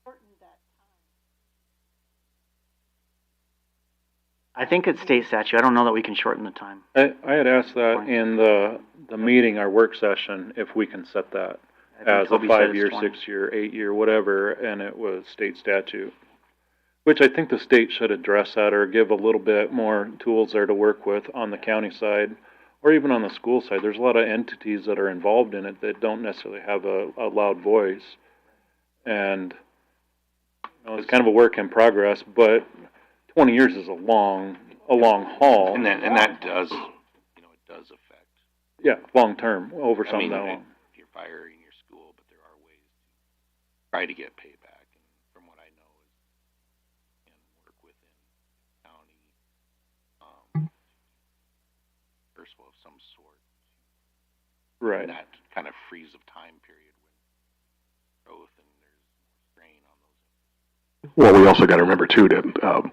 Speaker 9: Shorten that
Speaker 8: I think it's state statute. I don't know that we can shorten the time.
Speaker 1: I had asked that in the meeting, our work session, if we can set that
Speaker 8: I think
Speaker 1: as a
Speaker 8: Toby said it's
Speaker 1: 5-year,
Speaker 8: 20.
Speaker 1: 6-year, 8-year, whatever, and it was state statute. Which I think the state should address that or give a little bit more tools there to work with on the county side or even on the school side. There's a lot of entities that are involved in it that don't necessarily have a loud voice. And it's kind of a work in progress, but 20 years is a long haul.
Speaker 6: And that does, it does affect.
Speaker 1: Yeah, long term, over
Speaker 6: I
Speaker 1: something
Speaker 6: mean,
Speaker 1: that long.
Speaker 6: if you're firing your school, but there are ways to try to get payback. And from what I know is, and work within county, reversal of some sort.
Speaker 1: Right.
Speaker 6: That kind of freeze of time period when growth and there's strain on those.
Speaker 7: Well, we also got to remember too that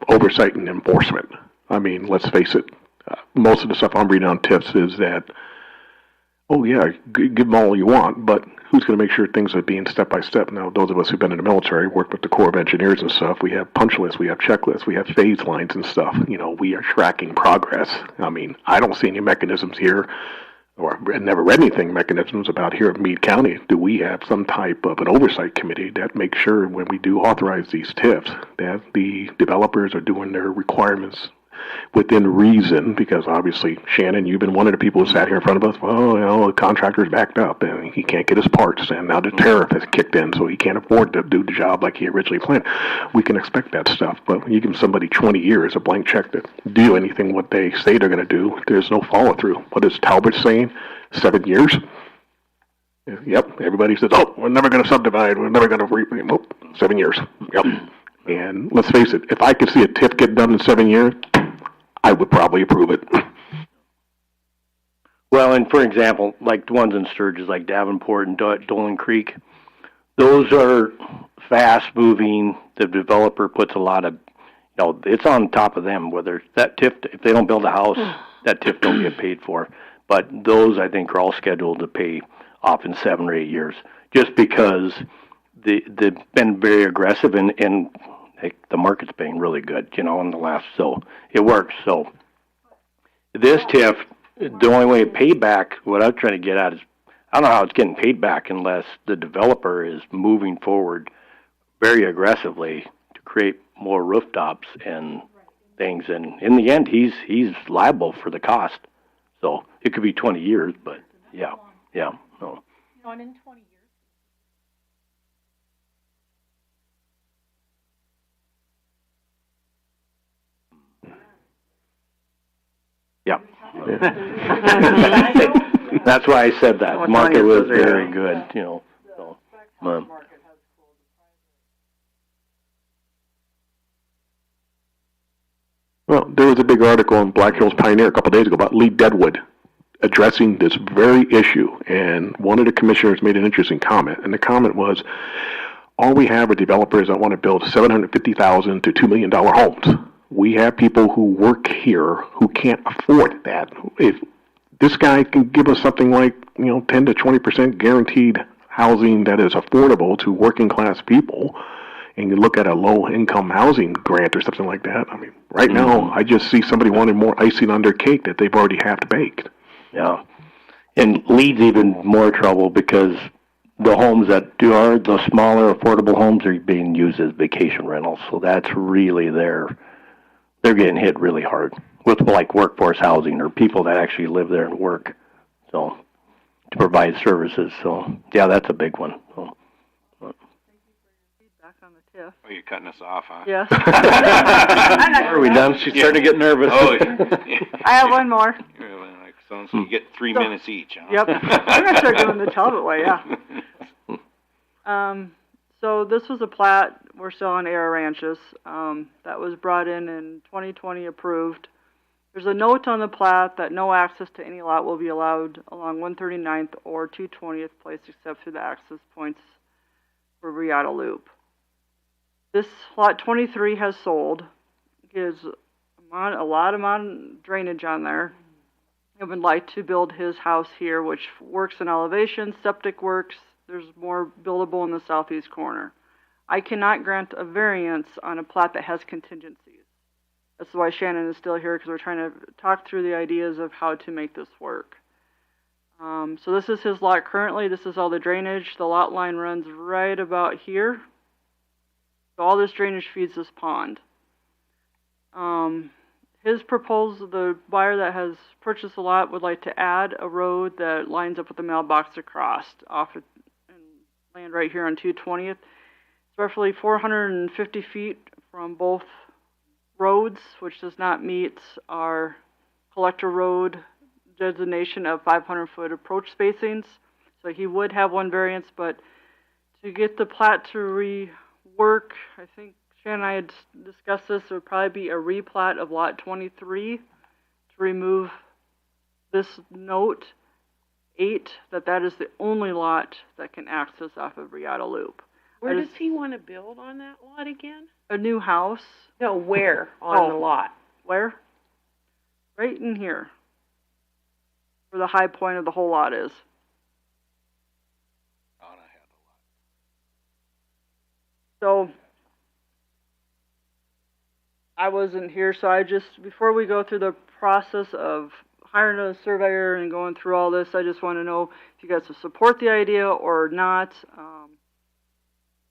Speaker 7: oversight and enforcement. I mean, let's face it. Most of the stuff I'm reading on TIFs is that, oh yeah, give them all you want, but who's going to make sure things are being step by step? Now, those of us who've been in the military, work with the Corps of Engineers and stuff, we have punch lists, we have checklists, we have phase lines and stuff. We are tracking progress. I mean, I don't see any mechanisms here, or I've never read anything mechanisms about here at Meade County. Do we have some type of an oversight committee that makes sure when we do authorize these TIFs that the developers are doing their requirements within reason? Because obviously, Shannon, you've been one of the people who sat here in front of us. Well, the contractor's backed up and he can't get his parts, and now the tariff has kicked in, so he can't afford to do the job like he originally planned. We can expect that stuff, but when you give somebody 20 years, a blank check to do anything what they say they're going to do, there's no follow through. What is Talbot saying? 7 years? Yep. Everybody says, "Oh, we're never going to subdivide. We're never going to nope. 7 years." Yep. And let's face it, if I could see a TIF get done in 7 years, I would probably approve it.
Speaker 4: Well, and for example, like the ones in Sturgis, like Davenport and Dolan Creek, those are fast-moving. The developer puts a lot of, it's on top of them. Whether that TIF, if they don't build a house, that TIF don't get paid for. But those, I think, are all scheduled to pay off in 7 or 8 years, just because they've been very aggressive and the market's been really good, in the last, so it works. So this TIF, the only way to pay back, what I'm trying to get at is, I don't know how it's getting paid back unless the developer is moving forward very aggressively to create more rooftops and things. And in the end, he's liable for the cost. So it could be 20 years, but yeah. No.
Speaker 9: and in 20 years.
Speaker 4: Yeah. That's why I said that. The market was very good, So,
Speaker 7: Well, there was a big article in Black Hills Pioneer a couple of days ago about Lee Deadwood addressing this very issue, and one of the commissioners made an interesting comment, and the comment was, all we have are developers that want to build $750,000 to $2 million homes. We have people who work here who can't afford that. If this guy can give us something like, 10 to 20% guaranteed housing that is affordable to working class people, and you look at a low income housing grant or something like that, I mean, right now, I just see somebody wanting more icing on their cake that they've already half baked.
Speaker 4: yeah. And Lee's even more trouble because the homes that are the smaller affordable homes are being used as vacation rentals. So that's really they're getting hit really hard with like workforce housing or people that actually live there and work. So to provide services. So yeah, that's a big one. So.
Speaker 2: Feedback on the TIF.
Speaker 6: Oh, you're cutting us off, huh?
Speaker 2: Yes.
Speaker 1: Are we done? She's starting to get nervous.
Speaker 6: Oh,
Speaker 2: I have one more.
Speaker 6: So you get 3 minutes each, huh?
Speaker 2: Yep. I'm gonna start doing the Talbot way, yeah. So this was a plat, we're still on Air Ranches, that was brought in 2020 approved. There's a note on the plat that no access to any lot will be allowed along 139th or 220th place except through the access points for Riata Loop. This lot 23 has sold, gives a lot of drainage on there. I would like to build his house here, which works in elevation, septic works. There's more buildable in the southeast corner. I cannot grant a variance on a plat that has contingencies. That's why Shannon is still here, because we're trying to talk through the ideas of how to make this work. So this is his lot currently. This is all the drainage. The lot line runs right about here. So all this drainage feeds this pond. His proposal, the buyer that has purchased the lot would like to add a road that lines up with the mailbox across off and land right here on 220th. It's roughly 450 feet from both roads, which does not meet our collector road designation of 500-foot approach spacings. So he would have one variance, but to get the plat to rework, I think Shannon and I had discussed this, it would probably be a replat of lot 23 to remove this note 8, that is the only lot that can access off of Riata Loop.
Speaker 5: Where does he want to build on that lot again?
Speaker 2: A new house.
Speaker 5: No, where on the lot?
Speaker 2: Where? Right in here. Where the high point of the whole lot is. So, I wasn't here, so I just, before we go through the process of hiring a surveyor and going through all this, I just want to know if you guys will support the idea or not.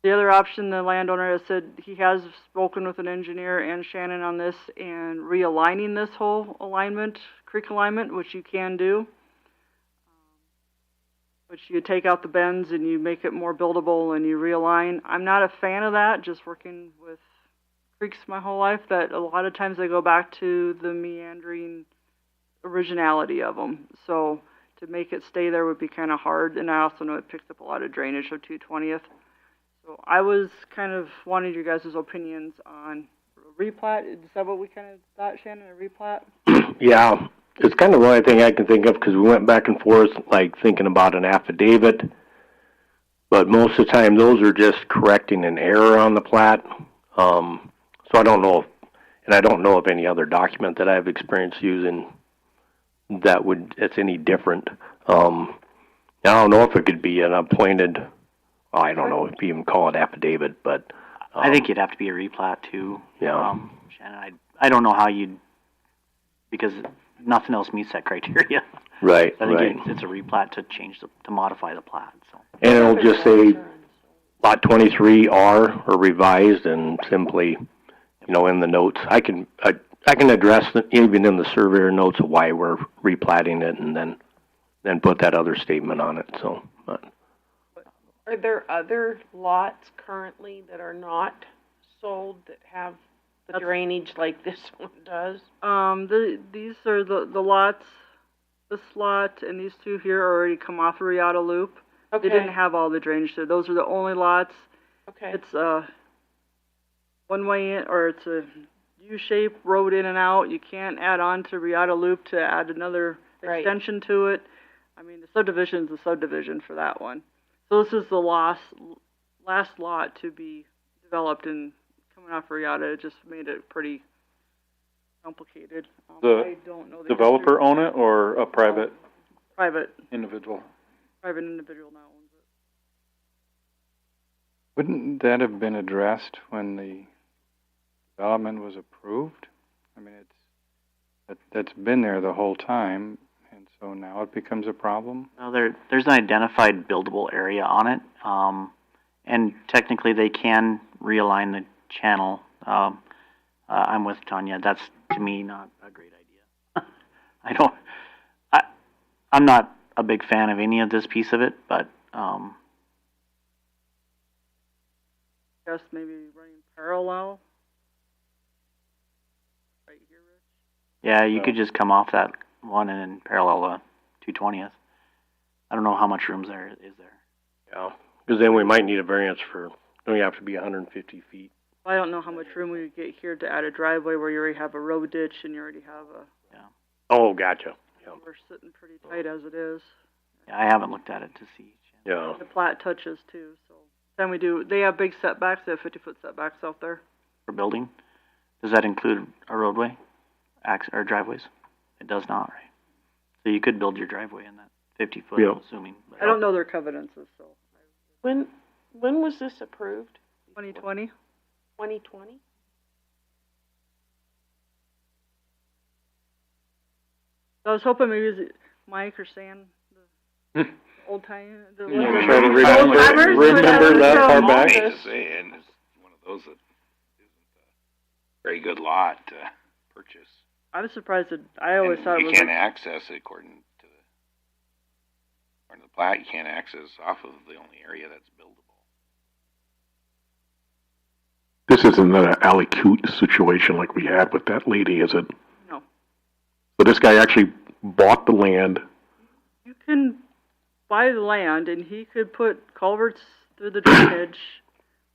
Speaker 2: The other option, the landowner has said he has spoken with an engineer and Shannon on this and realigning this whole alignment, creek alignment, which you can do. Which you take out the bends and you make it more buildable and you realign. I'm not a fan of that, just working with creeks my whole life, that a lot of times they go back to the meandering originality of them. So to make it stay there would be kind of hard, and I also know it picks up a lot of drainage of 220th. So I was kind of wanting your guys' opinions on a replat. Is that what we kind of thought, Shannon, a replat?
Speaker 4: Yeah, it's kind of the only thing I can think of, because we went back and forth, like thinking about an affidavit, but most of the time those are just correcting an error on the plat. So I don't know if, and I don't know of any other document that I've experienced using it's any different. I don't know if it could be an appointed, I don't know if you even call it affidavit, but
Speaker 8: I think you'd have to be a replat too.
Speaker 4: Yeah.
Speaker 8: Shannon, I don't know how you'd, because nothing else meets that criteria.
Speaker 4: Right,
Speaker 8: I think
Speaker 4: right.
Speaker 8: it's a replat to modify the plat. So.
Speaker 4: And it'll just say lot 23R or revised, and simply, in the notes, I can address even in the surveyor notes of why we're replatting it, and then put that other statement on it. So.
Speaker 5: Are there other lots currently that are not sold that have the drainage like this one does?
Speaker 2: These are the lots. This lot and these two here already come off the Riata Loop.
Speaker 5: Okay.
Speaker 2: They didn't have all the drainage there. Those are the only lots.
Speaker 5: Okay.
Speaker 2: It's a one-way in, or it's a U-shaped road in and out. You can't add on to Riata Loop to add another extension to it. I mean, the subdivision's a subdivision for that one. So this is the last lot to be developed, and coming off Riata, it just made it pretty complicated. I don't know the
Speaker 1: developer
Speaker 2: history.
Speaker 1: own it, or a private
Speaker 2: Private
Speaker 1: individual?
Speaker 2: Private individual now owns it.
Speaker 10: Wouldn't that have been addressed when the development was approved? I mean, that's been there the whole time, and so now it becomes a problem?
Speaker 8: Well, there's an identified buildable area on it, and technically they can realign the channel. I'm with Tanya. That's, to me, not a great idea. I'm not a big fan of any of this piece of it, but
Speaker 2: Yeah, suggest maybe running parallel. Right here, Rich?
Speaker 8: Yeah, you could just come off that one and then parallel to 220th. I don't know how much room there is there.
Speaker 4: Yeah, because then we might need a variance for, don't you have to be 150 feet?
Speaker 2: I don't know how much room we would get here to add a driveway where you already have a road ditch and you already have a.
Speaker 4: Oh, gotcha. Yeah.
Speaker 2: We're sitting pretty tight as it is.
Speaker 8: Yeah, I haven't looked at it to see.
Speaker 4: Yeah.
Speaker 2: The plat touches too, so. Then we do, they have big setbacks, they have 50-foot setbacks out there.
Speaker 8: For building, does that include a roadway, or driveways? It does not, right? So you could build your driveway in that 50 foot,
Speaker 7: Yeah.
Speaker 8: assuming. But
Speaker 2: I don't know their covenants, so.
Speaker 5: When was this approved?
Speaker 2: 2020?
Speaker 5: 2020?
Speaker 2: I was hoping maybe it was Mike or Stan, the old time, the
Speaker 1: Yeah,
Speaker 2: old
Speaker 1: try to remember-
Speaker 2: timers would
Speaker 1: remember
Speaker 2: have
Speaker 1: that
Speaker 2: shown
Speaker 1: far
Speaker 2: all
Speaker 1: back.
Speaker 6: I hate
Speaker 2: this.
Speaker 6: to say it, it's one of those that isn't a very good lot to purchase.
Speaker 2: I was surprised that, I always thought it
Speaker 6: You
Speaker 2: was.
Speaker 6: can't access it according to the plat, you can't access off of the only area that's buildable.
Speaker 7: This isn't an alley cute situation like we had with that lady, is it?
Speaker 2: No.
Speaker 7: So this guy actually bought the land.
Speaker 2: You can buy the land and he could put culverts through the drainage,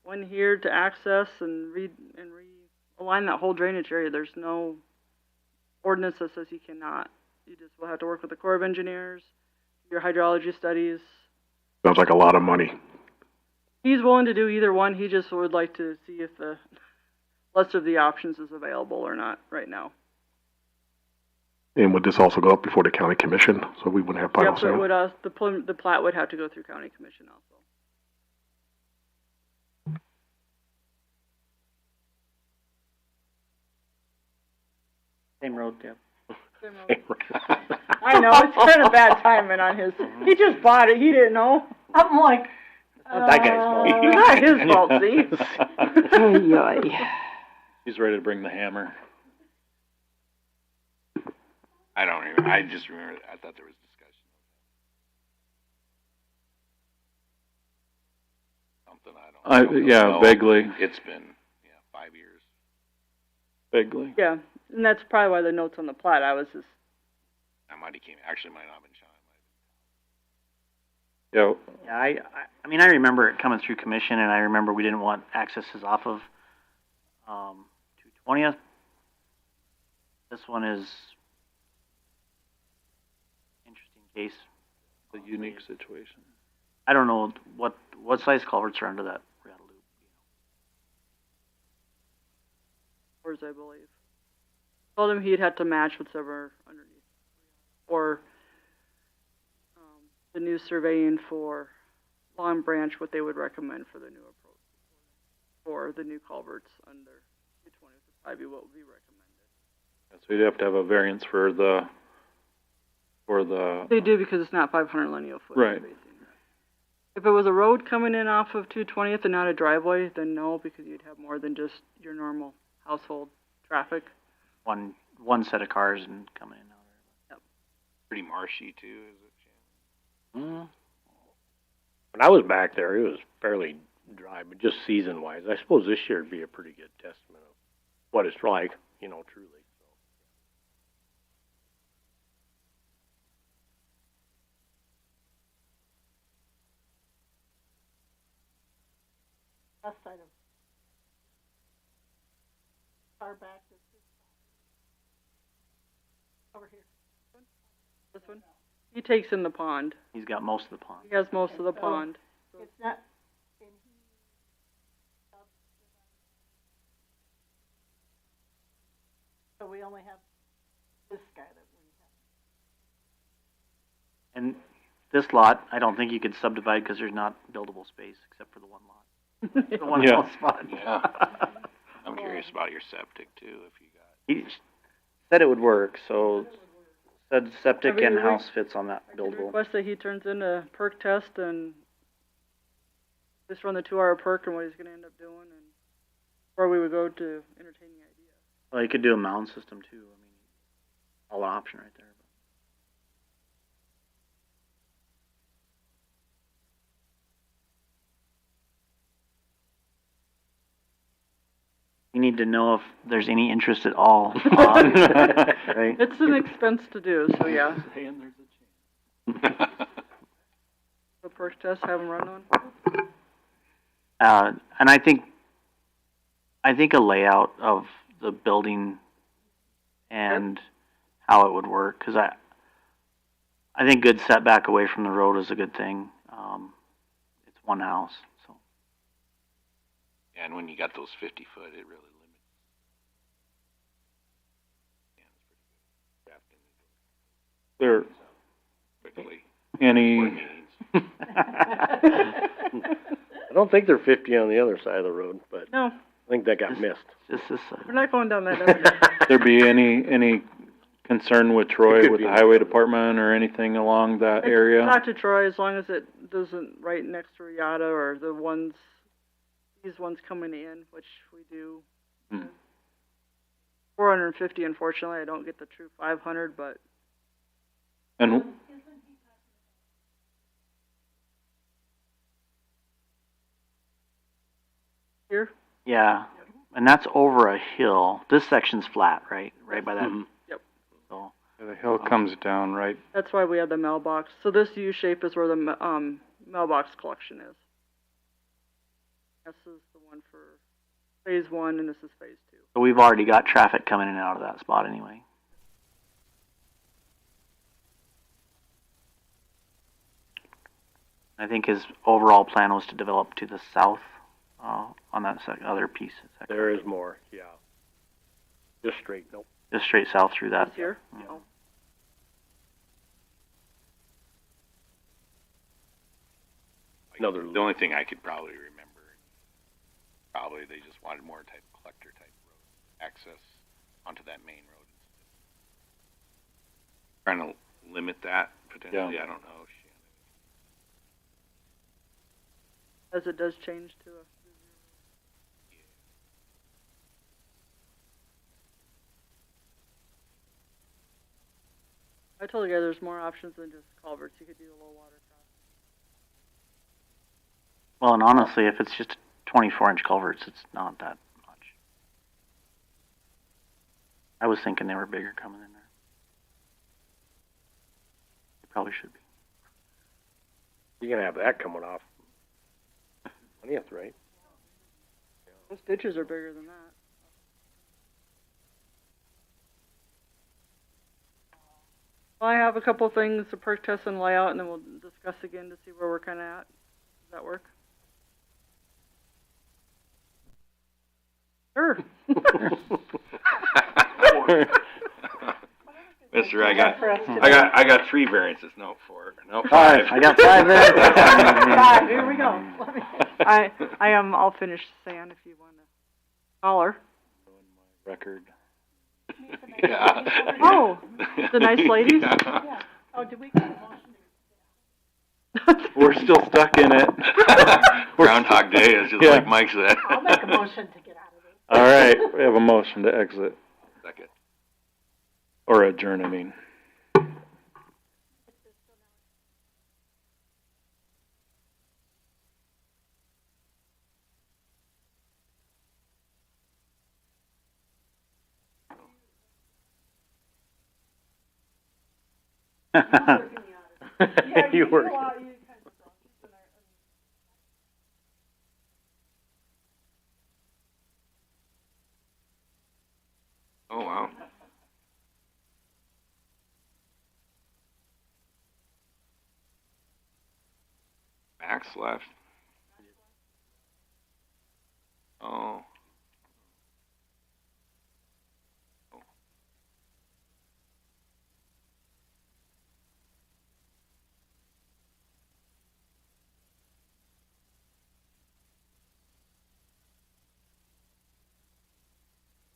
Speaker 2: one here to access and realign that whole drainage area. There's no ordinance that says you cannot. You just will have to work with the Corps of Engineers, your hydrology studies.
Speaker 7: Sounds like a lot of money.
Speaker 2: He's willing to do either one. He just would like to see if the list of the options is available or not right now.
Speaker 7: And would this also go up before the county commission, so we wouldn't have final
Speaker 2: Yep, so it
Speaker 7: say?
Speaker 2: would, the plat would have to go through county commission also.
Speaker 8: Same road, yeah.
Speaker 2: I know, it's kind of bad timing on his, he just bought it, he didn't know.
Speaker 9: I'm like,
Speaker 4: That guy's fault.
Speaker 2: It's not his fault, see?
Speaker 5: Ay, ay.
Speaker 1: He's ready to bring the hammer.
Speaker 6: I don't remember, I just remember, I thought there was discussion. Something, I don't know.
Speaker 1: Vaguely,
Speaker 6: It's been, 5 years.
Speaker 1: vaguely.
Speaker 2: Yeah, and that's probably why the notes on the plat, I was just,
Speaker 6: I might have actually might not have been Sean.
Speaker 1: Yeah,
Speaker 8: Yeah, I mean, I remember it coming through commission, and I remember we didn't want accesses off of 220th. This one is interesting case.
Speaker 1: a unique situation.
Speaker 8: I don't know what size culverts are under that rattle loop.
Speaker 2: or I believe. Told him he'd have to match whatever underneath. Or the new surveying for Long Branch, what they would recommend for the new approach. For the new culverts under 220 would probably be what would be recommended.
Speaker 1: So you'd have to have a variance for the
Speaker 2: They do because it's not 500 lineal foot.
Speaker 1: Right.
Speaker 2: spacing. If it was a road coming in off of 220th and not a driveway, then no, because you'd have more than just your normal household traffic.
Speaker 8: One set of cars and coming in and out.
Speaker 6: Pretty marshy too, is it, Shannon?
Speaker 4: When I was back there, it was fairly dry, but just season-wise. I suppose this year would be a pretty good testament of what it's like, truly.
Speaker 9: west side of, far back, this is over here.
Speaker 2: This one? He takes in the pond.
Speaker 8: He's got most of the pond.
Speaker 2: He has most of the
Speaker 9: So-
Speaker 2: pond.
Speaker 9: It's not, and he, so we only have this guy that we have.
Speaker 8: And this lot, I don't think you could subdivide because there's not buildable space except for the one lot. The one
Speaker 1: Yeah.
Speaker 8: little spot.
Speaker 6: Yeah. I'm curious about your septic too, if you got.
Speaker 8: He said it would work, so said septic
Speaker 2: Maybe
Speaker 8: and
Speaker 2: we-
Speaker 8: house fits on that
Speaker 2: I could
Speaker 8: buildable.
Speaker 2: request that he turns in a perk test and just run the 2-hour perk and what he's gonna end up doing, and or we would go to entertain the idea.
Speaker 8: Well, you could do a mound system too. I mean, all an option right there. You need to know if there's any interest at all. Right?
Speaker 2: It's an expense to do, so yeah. The perk test, have them run one.
Speaker 8: And I think a layout of the building and how it would work, because I think good setback away from the road is a good thing. It's one house, so.
Speaker 6: And when you got those 50-foot, it really limits.
Speaker 1: There,
Speaker 6: Quickly.
Speaker 1: any,
Speaker 4: I don't think they're 50 on the other side of the road, but
Speaker 2: No,
Speaker 4: I think that got missed.
Speaker 8: Just this side.
Speaker 2: we're not going down that avenue.
Speaker 1: there be any concern with
Speaker 4: It
Speaker 1: Troy,
Speaker 4: could
Speaker 1: with
Speaker 4: be
Speaker 1: the
Speaker 4: in
Speaker 1: highway
Speaker 4: the-
Speaker 1: department or anything along that
Speaker 2: It's
Speaker 1: area?
Speaker 2: not to Troy, as long as it doesn't right next to Riata or these ones coming in, which we do.
Speaker 1: Hmm.
Speaker 2: 450, unfortunately, I don't get the true 500, but
Speaker 1: And
Speaker 2: here,
Speaker 8: Yeah, and that's over a hill. This section's flat, right? Right by that.
Speaker 4: Mhm.
Speaker 8: So
Speaker 10: The hill comes down, right?
Speaker 2: that's why we have the mailbox. So this U shape is where the mailbox collection is. This is the one for phase 1, and this is phase 2.
Speaker 8: So we've already got traffic coming in and out of that spot anyway. I think his overall plan was to develop to the south on that other piece.
Speaker 4: There is more, yeah. Just straight, nope.
Speaker 8: Just straight south through that.
Speaker 2: This here?
Speaker 8: Mhm.
Speaker 2: No.
Speaker 4: Another
Speaker 6: The only thing I could probably remember, probably they just wanted more type collector type road access onto that main road. Trying to limit that potentially.
Speaker 1: Yeah.
Speaker 6: I don't know.
Speaker 2: As it does change to a. I told you guys there's more options than just culverts. You could do a low water crossing.
Speaker 8: Well, and honestly, if it's just 24-inch culverts, it's not that much. I was thinking they were bigger coming in there. They probably should be.
Speaker 4: You're gonna have that coming off 20th, right?
Speaker 2: Those ditches are bigger than that. Well, I have a couple things to perk test and layout, and then we'll discuss again to see where we're kind of at. Does that work? Sure.
Speaker 6: Mister, I got 3 variances. No, 4. No, 5.
Speaker 8: I got 5 there.
Speaker 9: 5, here we go.
Speaker 2: I am. I'll finish San if you want to holler.
Speaker 1: record.
Speaker 6: Yeah.
Speaker 2: Oh, the nice ladies?
Speaker 6: Yeah.
Speaker 9: Oh, did we get a motion?
Speaker 1: We're still stuck in it.
Speaker 6: Groundhog Day is just
Speaker 1: Yeah.
Speaker 6: like Mike said.
Speaker 9: I'll make a motion to get out of this.
Speaker 1: All right, we have a motion to exit,
Speaker 6: Second.
Speaker 1: or adjourn, I mean.
Speaker 9: Yeah,
Speaker 1: You were.
Speaker 9: go out, you kind of go.
Speaker 6: Oh, wow. Max left. Oh.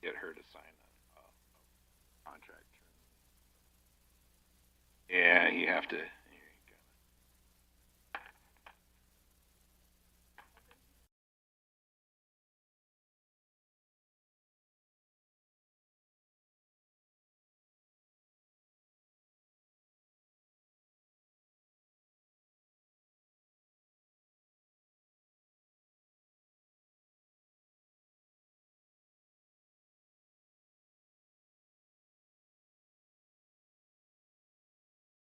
Speaker 6: Get her to sign a contract. Yeah, you have to